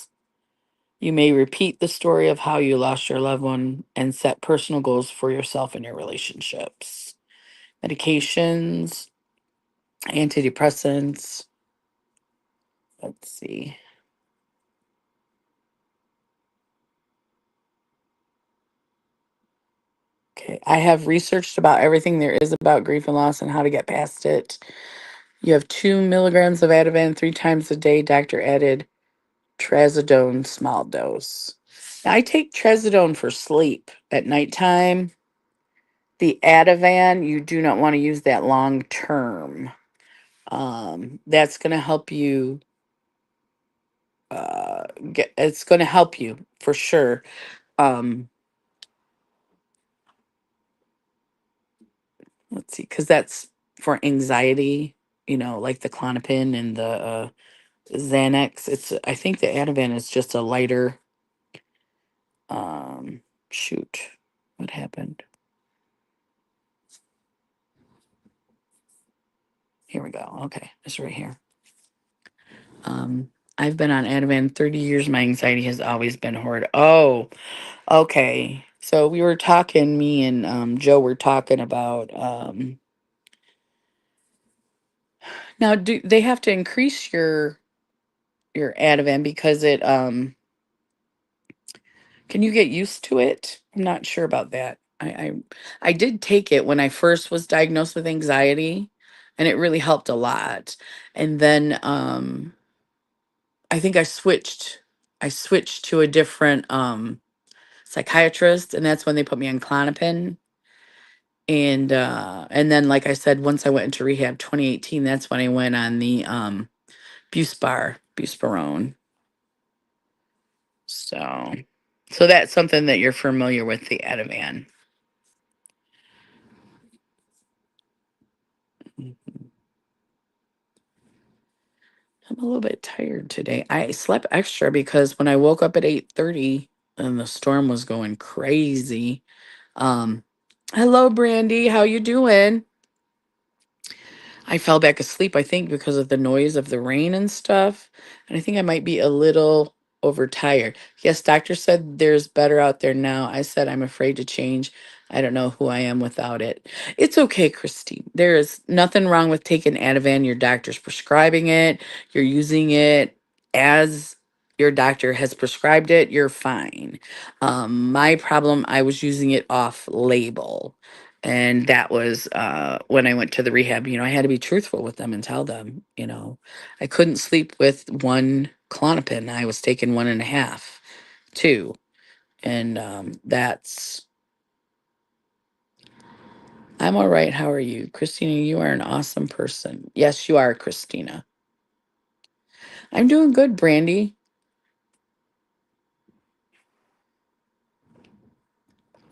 You may repeat the story of how you lost your loved one and set personal goals for yourself and your relationships. Medications, antidepressants. Let's see. Okay, I have researched about everything there is about grief and loss and how to get past it. You have 2 milligrams of Ativan 3 times a day. Doctor added trazodone small dose. Now, I take trazodone for sleep at nighttime. The Ativan, you do not want to use that long term. That's going to help you get, it's going to help you for sure. um let's see, because that's for anxiety, like the Clonopin and the Xanax. I think the Ativan is just a lighter. um Shoot. What happened? Here we go. Okay. It's right here. Um, I've been on Ativan 30 years. My anxiety has always been horrid. Oh, okay. So we were talking, me and Joe were talking about now do they have to increase your Ativan because it can you get used to it? I'm not sure about that. I did take it when I first was diagnosed with anxiety, and it really helped a lot. And then I think I switched to a different psychiatrist, and that's when they put me on Clonopin. And then like I said, once I went into rehab 2018, that's when I went on the Buspirone. So so that's something that you're familiar with, the Ativan. Mhm. I'm a little bit tired today. I slept extra because when I woke up at 8:30 and the storm was going crazy. Um Hello Brandy, how you doing? I fell back asleep, I think, because of the noise of the rain and stuff. And I think I might be a little overtired. Yes, doctor said there's better out there now. I said I'm afraid to change. I don't know who I am without it. It's okay, Christine. There is nothing wrong with taking Ativan. Your doctor's prescribing it. You're using it as your doctor has prescribed it. You're fine. My problem, I was using it off label, and that was when I went to the rehab. I had to be truthful with them and tell them, I couldn't sleep with one Klonopin. I was taking one and a half, two. And I'm all right. How are you? Christina, you are an awesome person. Yes, you are, Christina. I'm doing good, Brandy.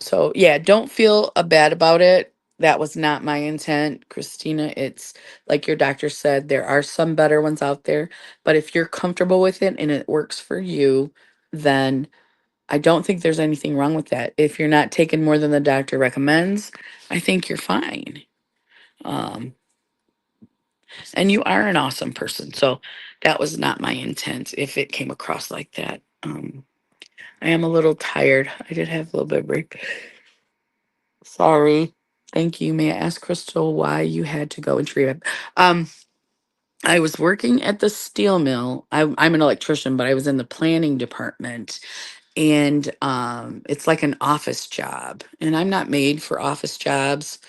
So yeah, don't feel bad about it. That was not my intent, Christina. It's like your doctor said, there are some better ones out there, but if you're comfortable with it and it works for you, then I don't think there's anything wrong with that. If you're not taking more than the doctor recommends, I think you're fine. Um, and you are an awesome person. So that was not my intent if it came across like that. I am a little tired. I did have a little bit of break. Sorry. Thank you. May I ask Crystal why you had to go into rehab? Um, I was working at the steel mill. I'm an electrician, but I was in the planning department, and it's like an office job. And I'm not made for office jobs.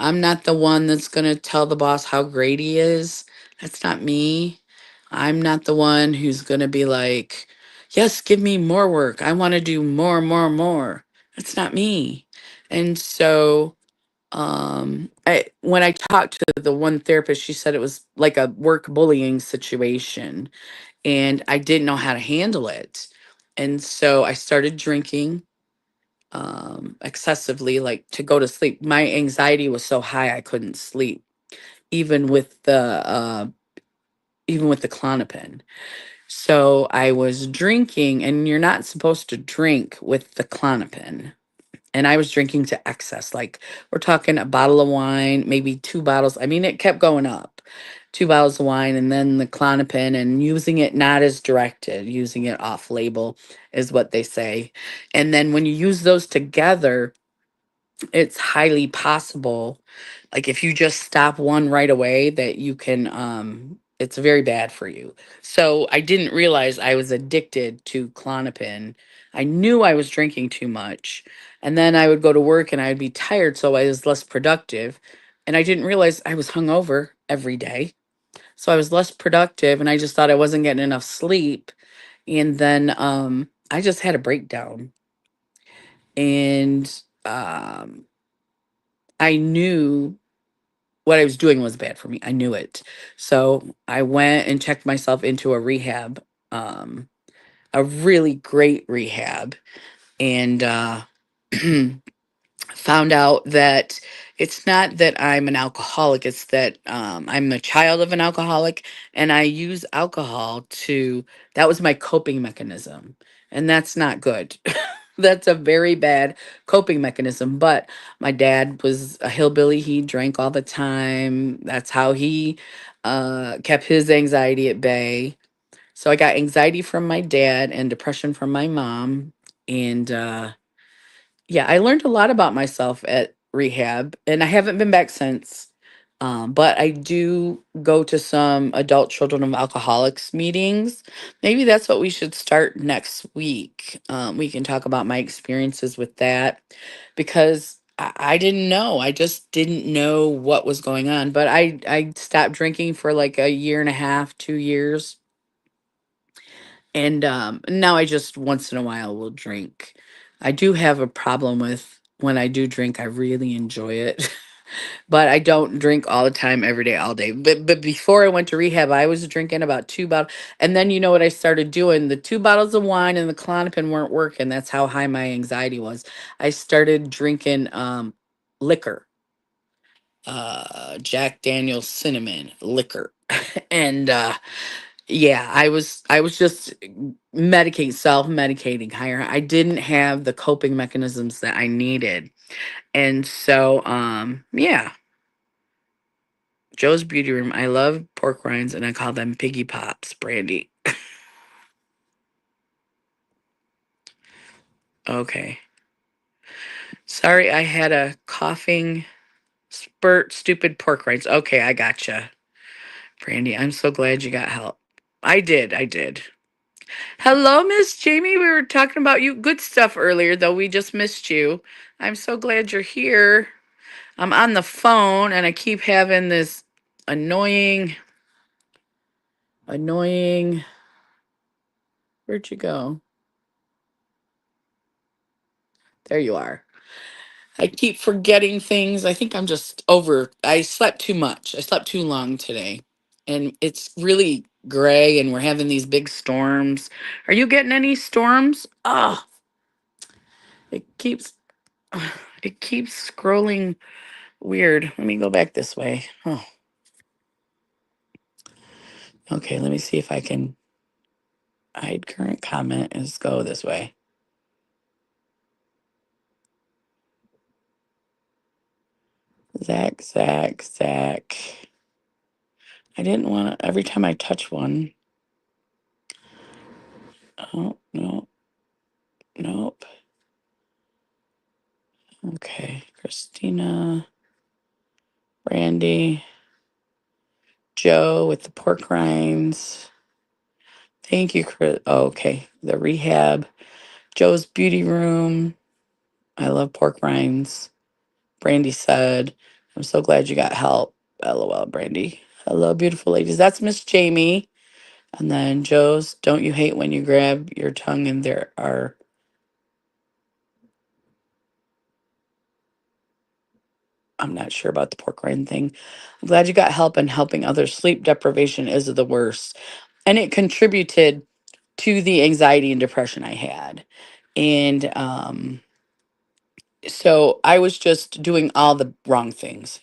I'm not the one that's going to tell the boss how great he is. That's not me. I'm not the one who's going to be like, yes, give me more work. I want to do more, more, more. That's not me. And so when I talked to the one therapist, she said it was like a work bullying situation, and I didn't know how to handle it. And so I started drinking excessively, like to go to sleep. My anxiety was so high I couldn't sleep, even with the Klonopin. So I was drinking, and you're not supposed to drink with the Klonopin. And I was drinking to excess. Like, we're talking a bottle of wine, maybe two bottles. I mean, it kept going up. Two bottles of wine, and then the Clonopin, and using it not as directed, using it off label is what they say. And then when you use those together, it's highly possible, like if you just stop one right away, that you can it's very bad for you. So I didn't realize I was addicted to Clonopin. I knew I was drinking too much, and then I would go to work and I would be tired, so I was less productive, and I didn't realize I was hungover every day, so I was less productive, and I just thought I wasn't getting enough sleep. And then I just had a breakdown, and I knew what I was doing was bad for me. I knew it. So I went and checked myself into a rehab, um, a really great rehab, and found out that it's not that I'm an alcoholic, it's that I'm a child of an alcoholic, and I use alcohol that was my coping mechanism. And that's not good. That's a very bad coping mechanism. But my dad was a hillbilly. He drank all the time. That's how he kept his anxiety at bay. So I got anxiety from my dad and depression from my mom. And yeah, I learned a lot about myself at rehab, and I haven't been back since. But I do go to some adult children of alcoholics meetings. Maybe that's what we should start next week. We can talk about my experiences with that because I didn't know. I just didn't know what was going on. But I stopped drinking for like a year and a half, 2 years, and now I just once in a while will drink. I do have a problem with when I do drink, I really enjoy it. But I don't drink all the time, every day, all day. But before I went to rehab, I was drinking about 2 bottles. And then you know what I started doing? The 2 bottles of wine and the Klonopin weren't working. That's how high my anxiety was. I started drinking liquor, Jack Daniel's cinnamon liquor. And yeah, I was just medicating, self-medicating higher. I didn't have the coping mechanisms that I needed. And so yeah, Joe's Beauty Room. I love pork rinds and I call them piggy pops, Brandy. Okay. Sorry, I had a coughing spurt, stupid pork rinds. Okay, I gotcha. Brandy, I'm so glad you got help. I did. Hello, Miss Jamie. We were talking about you. Good stuff earlier, though. We just missed you. I'm so glad you're here. I'm on the phone and I keep having this annoying, annoying. Where'd you go? There you are. I keep forgetting things. I think I'm just over. I slept too much. I slept too long today. And it's really gray and we're having these big storms. Are you getting any storms? Oh, it keeps it keeps scrolling weird. Let me go back this way. Oh, okay. Let me see if I can hide current comment. Let's go this way. Zach. I didn't want to, every time I touch one. Oh, no, nope. Okay. Christina, Brandy, Joe with the pork rinds. Thank you, Chris. Oh, okay. The rehab. Joe's Beauty Room. I love pork rinds. Brandy said, I'm so glad you got help. LOL, Brandy. Hello, beautiful ladies. That's Miss Jamie. And then Joe's, don't you hate when you grab your tongue and there are, I'm not sure about the pork rind thing. I'm glad you got help and helping others. Sleep deprivation is the worst. And it contributed to the anxiety and depression I had. And so I was just doing all the wrong things.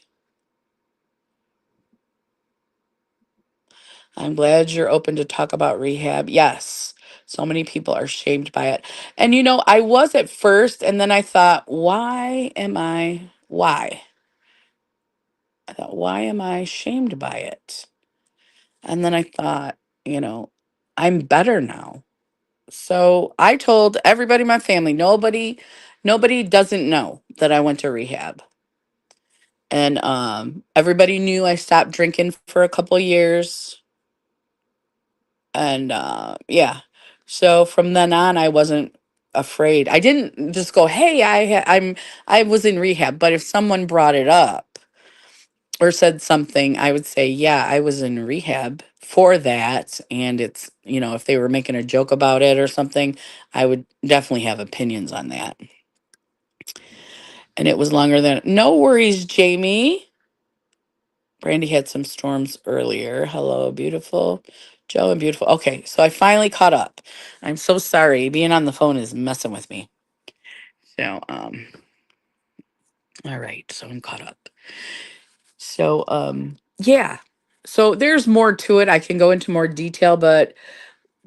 I'm glad you're open to talk about rehab. Yes. So many people are shamed by it. And I was at first, and then I thought, why? I thought, why am I shamed by it? And then I thought, you know, I'm better now. So I told everybody in my family, nobody doesn't know that I went to rehab. And everybody knew I stopped drinking for a couple years. And yeah. So from then on I wasn't afraid. I didn't just go, "Hey, I was in rehab." But if someone brought it up or said something, I would say, "Yeah, I was in rehab for that." And if they were making a joke about it or something, I would definitely have opinions on that. And it was longer than, no worries, Jamie. Brandy had some storms earlier. Hello, beautiful. Joe and beautiful. Okay, so I finally caught up. I'm so sorry. Being on the phone is messing with me. So, all right, so I'm caught up. So, yeah. So there's more to it. I can go into more detail, but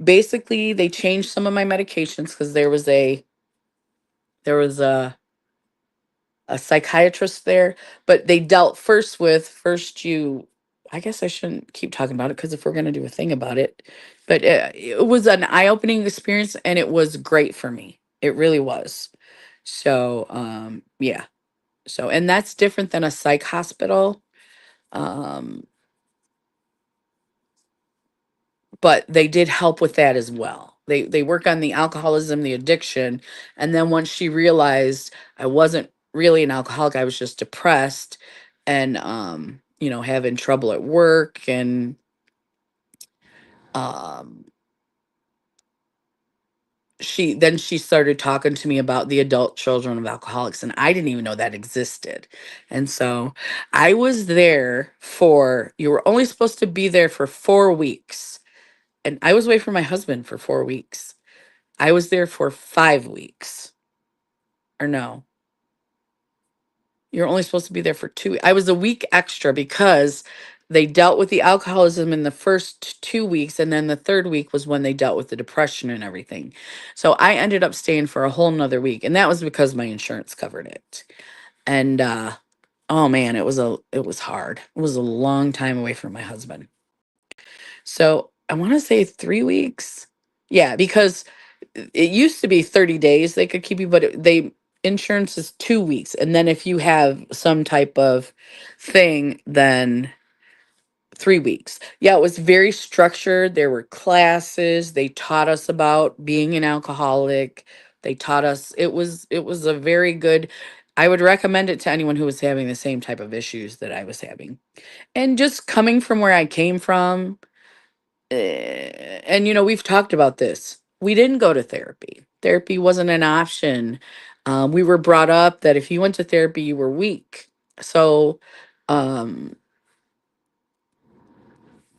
basically they changed some of my medications because there was a There was a psychiatrist there, but they dealt first with first you. I guess I shouldn't keep talking about it because if we're going to do a thing about it, but it was an eye-opening experience and it was great for me. It really was. So, yeah. So, and that's different than a psych hospital. Um, but they did help with that as well. They work on the alcoholism, the addiction, and then once she realized I wasn't really an alcoholic, I was just depressed and having trouble at work and um she started talking to me about the adult children of alcoholics and I didn't even know that existed. And so I was there for you were only supposed to be there for 4 weeks and I was away from my husband for 4 weeks. I was there for 5 weeks. Or no, you're only supposed to be there for 2. I was a week extra because they dealt with the alcoholism in the first 2 weeks, and then the third week was when they dealt with the depression and everything. So I ended up staying for a whole nother week, and that was because my insurance covered it. And oh man, it was hard. It was a long time away from my husband. So I want to say 3 weeks. Yeah, because it used to be 30 days they could keep you, but they insurance is 2 weeks. And then if you have some type of thing, then 3 weeks. Yeah, it was very structured. There were classes. They taught us about being an alcoholic. They taught us it was a very good. I would recommend it to anyone who was having the same type of issues that I was having. And just coming from where I came from, and we've talked about this. We didn't go to therapy. Therapy wasn't an option. We were brought up that if you went to therapy, you were weak. So, um,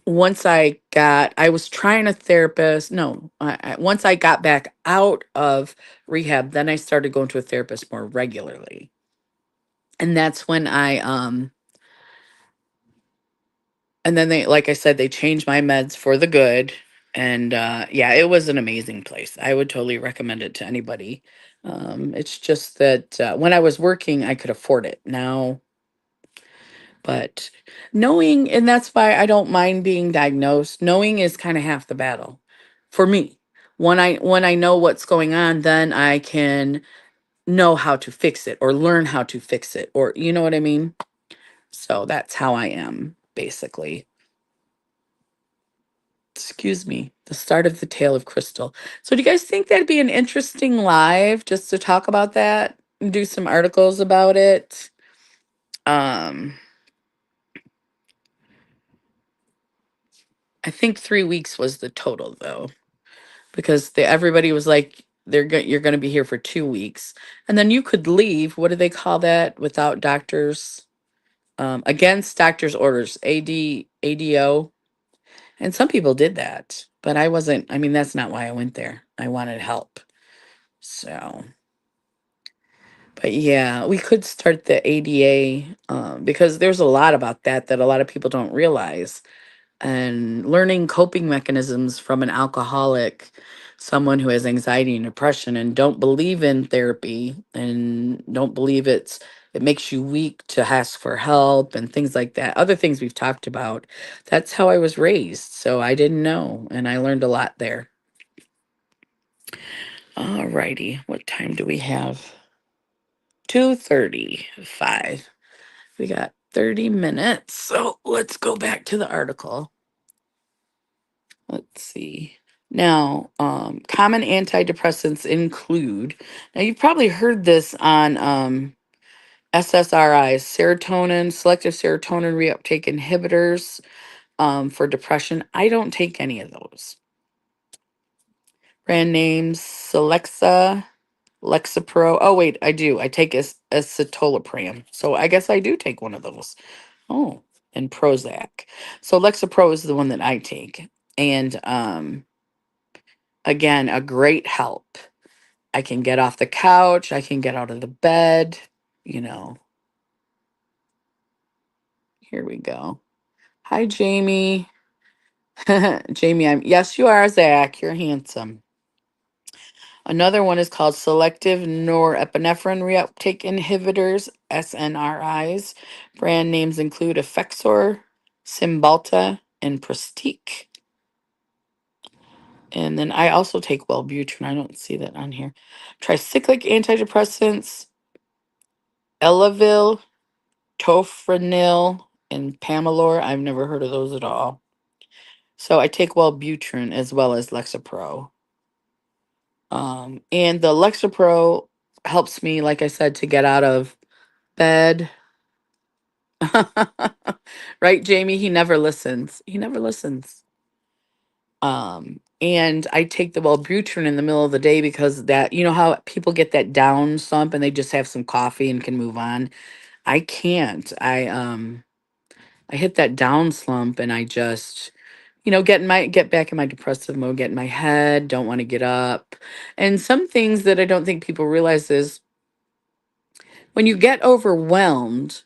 I was trying a therapist. No, once I got back out of rehab, then I started going to a therapist more regularly. And that's when and then like I said, they changed my meds for the good. And yeah, it was an amazing place. I would totally recommend it to anybody. It's just that when I was working, I could afford it now. But knowing, and that's why I don't mind being diagnosed, knowing is kind of half the battle for me. When I know what's going on, then I can know how to fix it or learn how to fix it, or you know what I mean? So that's how I am, basically. Excuse me, the start of the Tale of Crystal. So do you guys think that'd be an interesting live just to talk about that and do some articles about it? Um, I think 3 weeks was the total though, because everybody was like, you're going to be here for 2 weeks, and then you could leave. What do they call that? Without doctors, against doctors' orders, ADO. And some people did that, but I wasn't. I mean, that's not why I went there. I wanted help. So. But yeah, we could start the ADA because there's a lot about that a lot of people don't realize. And learning coping mechanisms from an alcoholic, someone who has anxiety and depression and don't believe in therapy and don't believe it makes you weak to ask for help and things like that. Other things we've talked about. That's how I was raised. So I didn't know and I learned a lot there. All righty. What time do we have? 2:35. We got 30 minutes. So let's go back to the article. Let's see. Now, common antidepressants include, now you've probably heard this on SSRIs, serotonin, selective serotonin reuptake inhibitors for depression. I don't take any of those. Brand names, Celexa, Lexapro. Oh, wait, I do. I take acetolopram. So I guess I do take one of those. Oh, and Prozac. So Lexapro is the one that I take. And again, a great help. I can get off the couch, I can get out of the bed, you know. Here we go. Hi, Jamie. Jamie, yes, you are, Zach. You're handsome. Another one is called selective norepinephrine reuptake inhibitors, SNRIs. Brand names include Effexor, Cymbalta, and Prestique. And then I also take Wellbutrin. I don't see that on here. Tricyclic antidepressants, Elavil, Tofranil, and Pamelor. I've never heard of those at all. So I take Wellbutrin as well as Lexapro. And the Lexapro helps me, like I said, to get out of bed. Right, Jamie? He never listens. He never listens. And I take the Wellbutrin in the middle of the day because that, you know how people get that down slump and they just have some coffee and can move on. I can't. I hit that down slump and I just, get back in my depressive mode, get in my head, don't want to get up. And some things that I don't think people realize is when you get overwhelmed,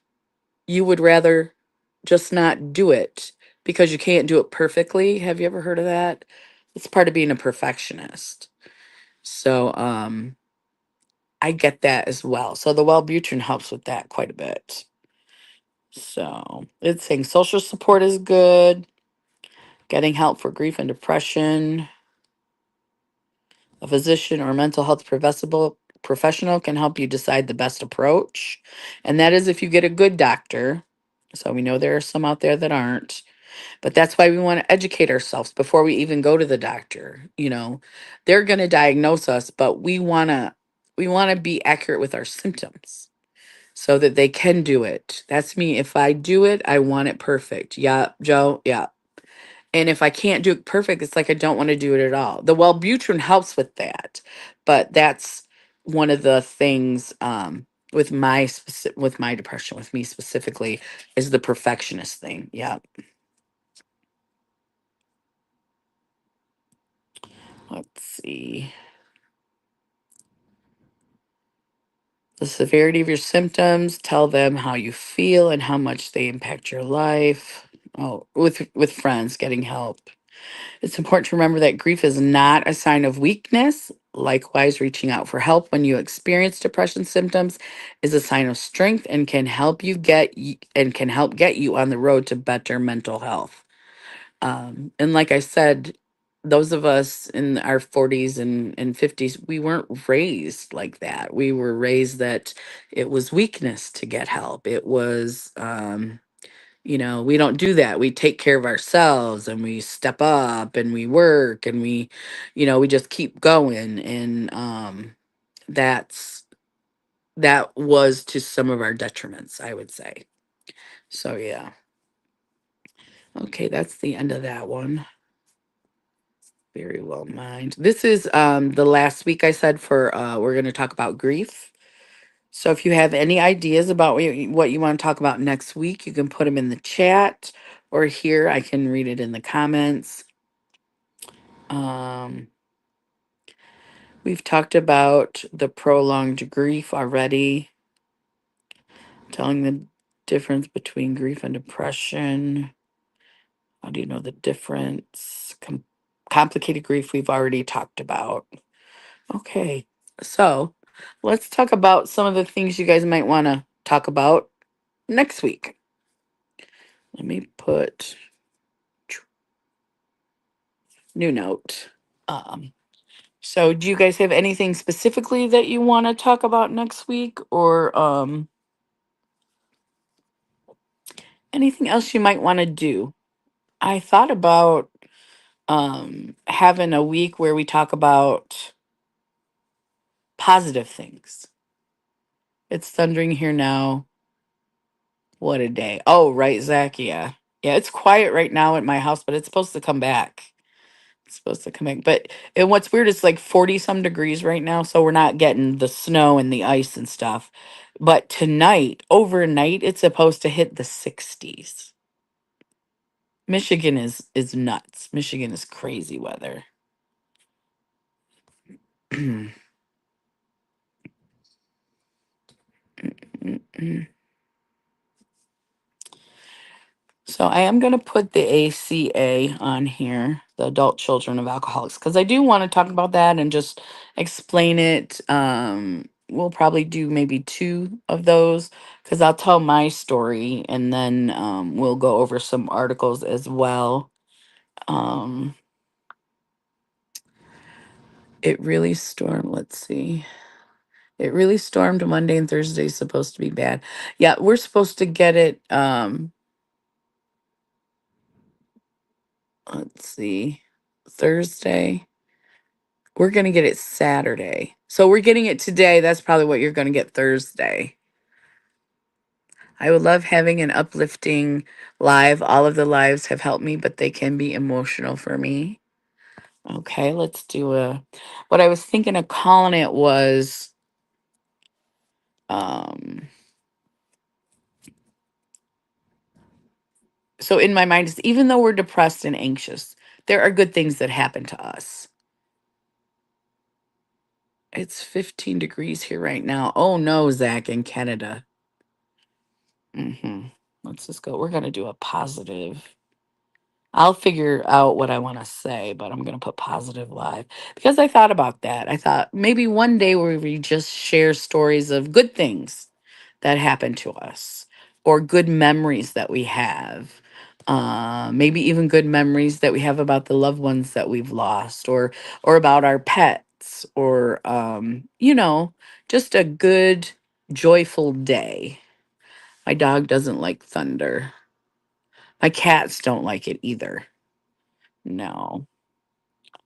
you would rather just not do it because you can't do it perfectly. Have you ever heard of that? It's part of being a perfectionist. So I get that as well. So the Wellbutrin helps with that quite a bit. So it's saying social support is good, getting help for grief and depression. A physician or mental health professional can help you decide the best approach. And that is if you get a good doctor. So we know there are some out there that aren't. But that's why we want to educate ourselves before we even go to the doctor. They're going to diagnose us, but we want to be accurate with our symptoms so that they can do it. That's me. If I do it, I want it perfect. Yeah, Joe. Yeah. And if I can't do it perfect, it's like I don't want to do it at all. The Wellbutrin helps with that, but that's one of the things with my depression, with me specifically, is the perfectionist thing. Yeah. Let's see. The severity of your symptoms, tell them how you feel and how much they impact your life. Oh, with friends, getting help. It's important to remember that grief is not a sign of weakness. Likewise, reaching out for help when you experience depression symptoms is a sign of strength and can help get you on the road to better mental health. And like I said, those of us in our 40s and 50s, we weren't raised like that. We were raised that it was weakness to get help. It was, we don't do that. We take care of ourselves and we step up and we work and we just keep going. And that was to some of our detriments, I would say. So, yeah. Okay, that's the end of that one. Very well, mind. This is the last week I said for we're going to talk about grief. So if you have any ideas about what you want to talk about next week, you can put them in the chat or here I can read it in the comments. Um we've talked about the prolonged grief already, telling the difference between grief and depression. How do you know the difference? Complicated grief we've already talked about. Okay, so let's talk about some of the things you guys might want to talk about next week. Let me put new note. So do you guys have anything specifically that you want to talk about next week, or anything else you might want to do? I thought about having a week where we talk about positive things. It's thundering here now. What a day. Oh, right, Zach. Yeah. Yeah, it's quiet right now at my house, but it's supposed to come back. It's supposed to come back. But and what's weird is like 40 some degrees right now, so we're not getting the snow and the ice and stuff. But tonight, overnight, it's supposed to hit the 60s. Michigan is nuts. Michigan is crazy weather. So I am going to put the ACA on here. the adult children of alcoholics, because I do want to talk about that and just explain it. We'll probably do maybe two of those because I'll tell my story and then we'll go over some articles as well. Um, it really stormed. Let's see. It really stormed Monday and Thursday is supposed to be bad. Yeah, we're supposed to get it. Let's see. Thursday. We're going to get it Saturday. So we're getting it today. That's probably what you're going to get Thursday. I would love having an uplifting live. All of the lives have helped me, but they can be emotional for me. Okay, let's do a. What I was thinking of calling it was um so in my mind is even though we're depressed and anxious, there are good things that happen to us. It's 15 degrees here right now. Oh no, Zach in Canada. Let's just go. We're gonna do a positive. I'll figure out what I want to say, but I'm going to put positive live because I thought about that. I thought maybe one day where we just share stories of good things that happen to us or good memories that we have. Maybe even good memories that we have about the loved ones that we've lost or about our pets or just a good joyful day. My dog doesn't like thunder. My cats don't like it either. No.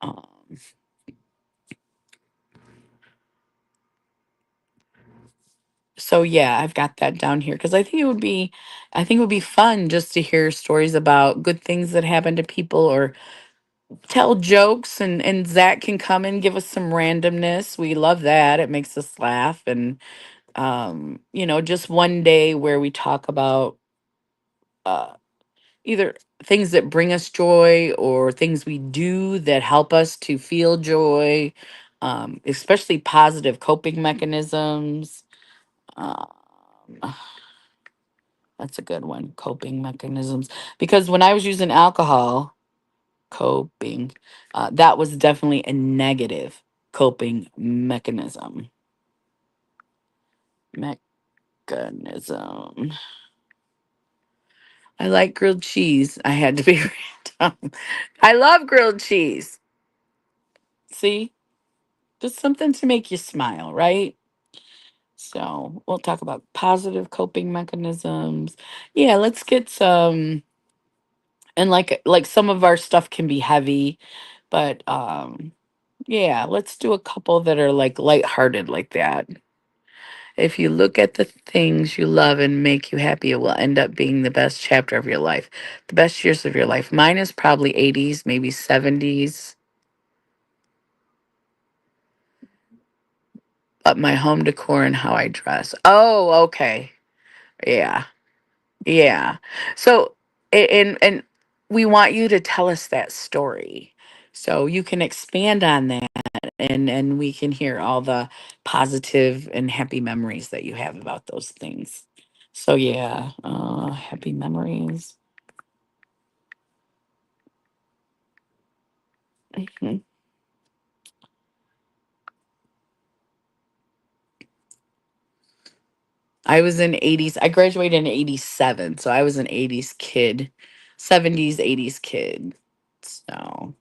Um, so yeah, I've got that down here because I think it would be fun just to hear stories about good things that happen to people or tell jokes and Zach can come and give us some randomness. We love that. It makes us laugh and just one day where we talk about uh either things that bring us joy or things we do that help us to feel joy, especially positive coping mechanisms. Um, that's a good one, coping mechanisms. Because when I was using alcohol, coping, that was definitely a negative coping mechanism. Mechanism. I like grilled cheese. I had to be random. I love grilled cheese. See, just something to make you smile, right? So we'll talk about positive coping mechanisms. Yeah, let's get some. And like some of our stuff can be heavy, but yeah, let's do a couple that are like lighthearted like that. If you look at the things you love and make you happy, it will end up being the best chapter of your life, the best years of your life. Mine is probably 80s, maybe 70s, but my home decor and how I dress. Oh, okay. Yeah. Yeah. So, and we want you to tell us that story. So you can expand on that and we can hear all the positive and happy memories that you have about those things. So yeah, happy memories. Mhm. I was in 80s. I graduated in 87, so I was an 80s kid. 70s, 80s kid. So,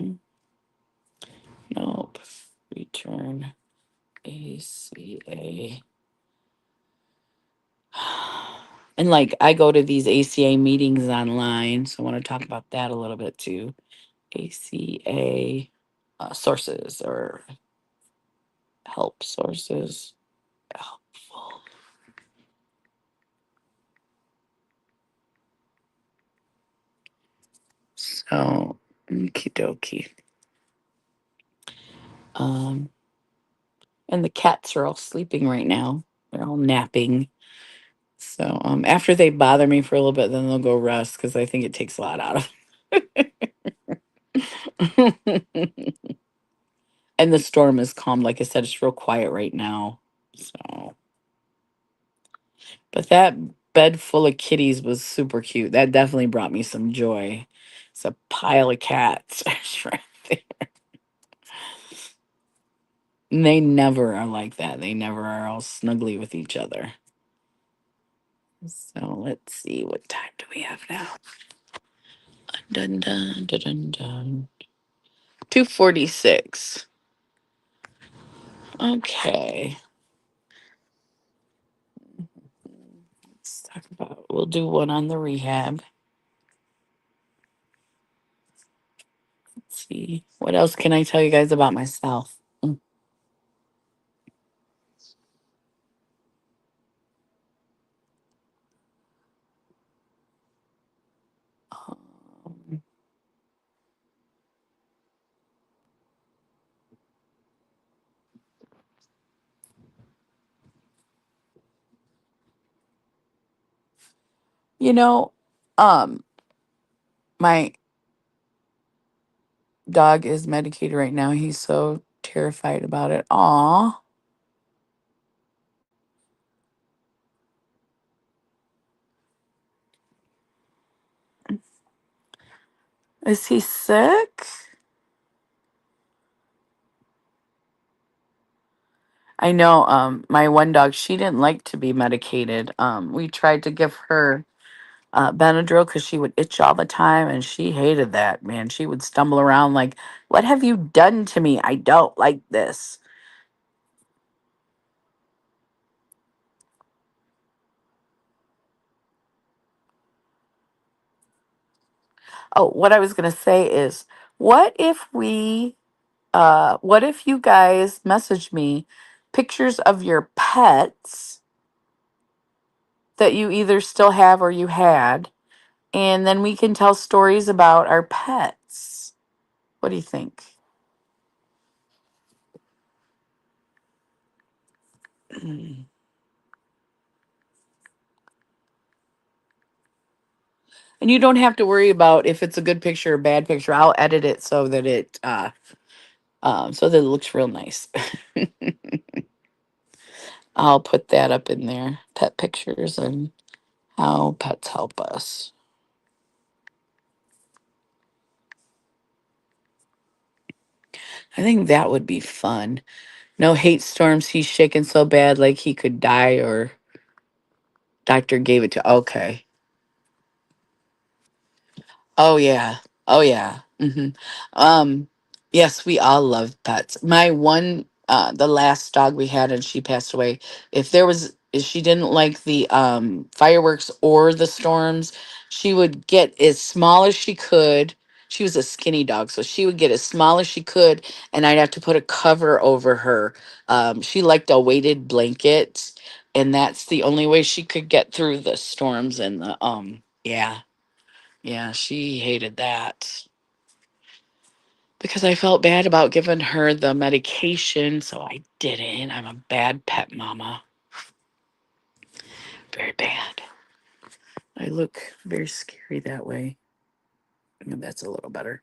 mm, nope. Return ACA. And like I go to these ACA meetings online, so I want to talk about that a little bit too. ACA sources or help sources. Helpful. So, okie dokie. Um, and the cats are all sleeping right now. They're all napping. So, after they bother me for a little bit, then they'll go rest because I think it takes a lot out of them. And the storm is calm. Like I said, it's real quiet right now. So. But that bed full of kitties was super cute. That definitely brought me some joy. It's a pile of cats. Right there. And they never are like that. They never are all snuggly with each other. So let's see, what time do we have now? Dun dun dun dun dun. 2:46. Okay. Let's talk about, we'll do one on the rehab. Let's see. What else can I tell you guys about myself? Um, you know, um, my dog is medicated right now. He's so terrified about it. Aw. Is he sick? I know, my one dog, she didn't like to be medicated. We tried to give her Benadryl because she would itch all the time, and she hated that, man. She would stumble around like, "What have you done to me? I don't like this." Oh, what I was gonna say is, what if what if you guys message me pictures of your pets that you either still have or you had, and then we can tell stories about our pets. What do you think? And you don't have to worry about if it's a good picture or bad picture. I'll edit it so that it looks real nice. I'll put that up in there. Pet pictures and how pets help us. I think that would be fun. No hate storms. He's shaking so bad like he could die, or doctor gave it to. Okay. Oh yeah. Oh yeah. Yes, we all love pets. My one the last dog we had, and she passed away. If she didn't like the fireworks or the storms, she would get as small as she could. She was a skinny dog, so she would get as small as she could, and I'd have to put a cover over her. She liked a weighted blanket, and that's the only way she could get through the storms and the yeah. Yeah, she hated that because I felt bad about giving her the medication, so I didn't. I'm a bad pet mama. Very bad. I look very scary that way. That's a little better.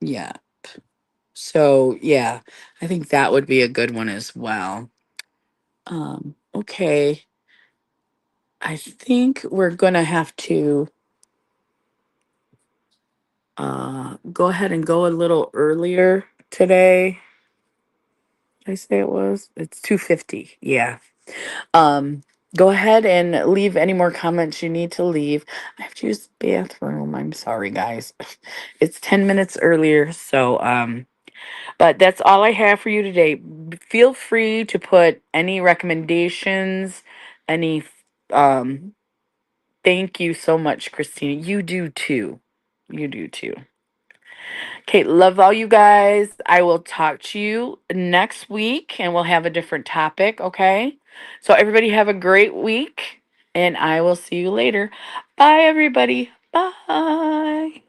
Yeah. So, yeah, I think that would be a good one as well. Okay. I think we're going to have to go ahead and go a little earlier today. Did I say it was? It's 2:50. Yeah. Um, Go ahead and leave any more comments you need to leave. I have to use the bathroom. I'm sorry, guys. It's 10 minutes earlier, so but that's all I have for you today. Feel free to put any recommendations, any thank you so much, Christina. You do too. You do too. Okay, love all you guys. I will talk to you next week and we'll have a different topic, okay? So, everybody, have a great week and I will see you later. Bye, everybody. Bye.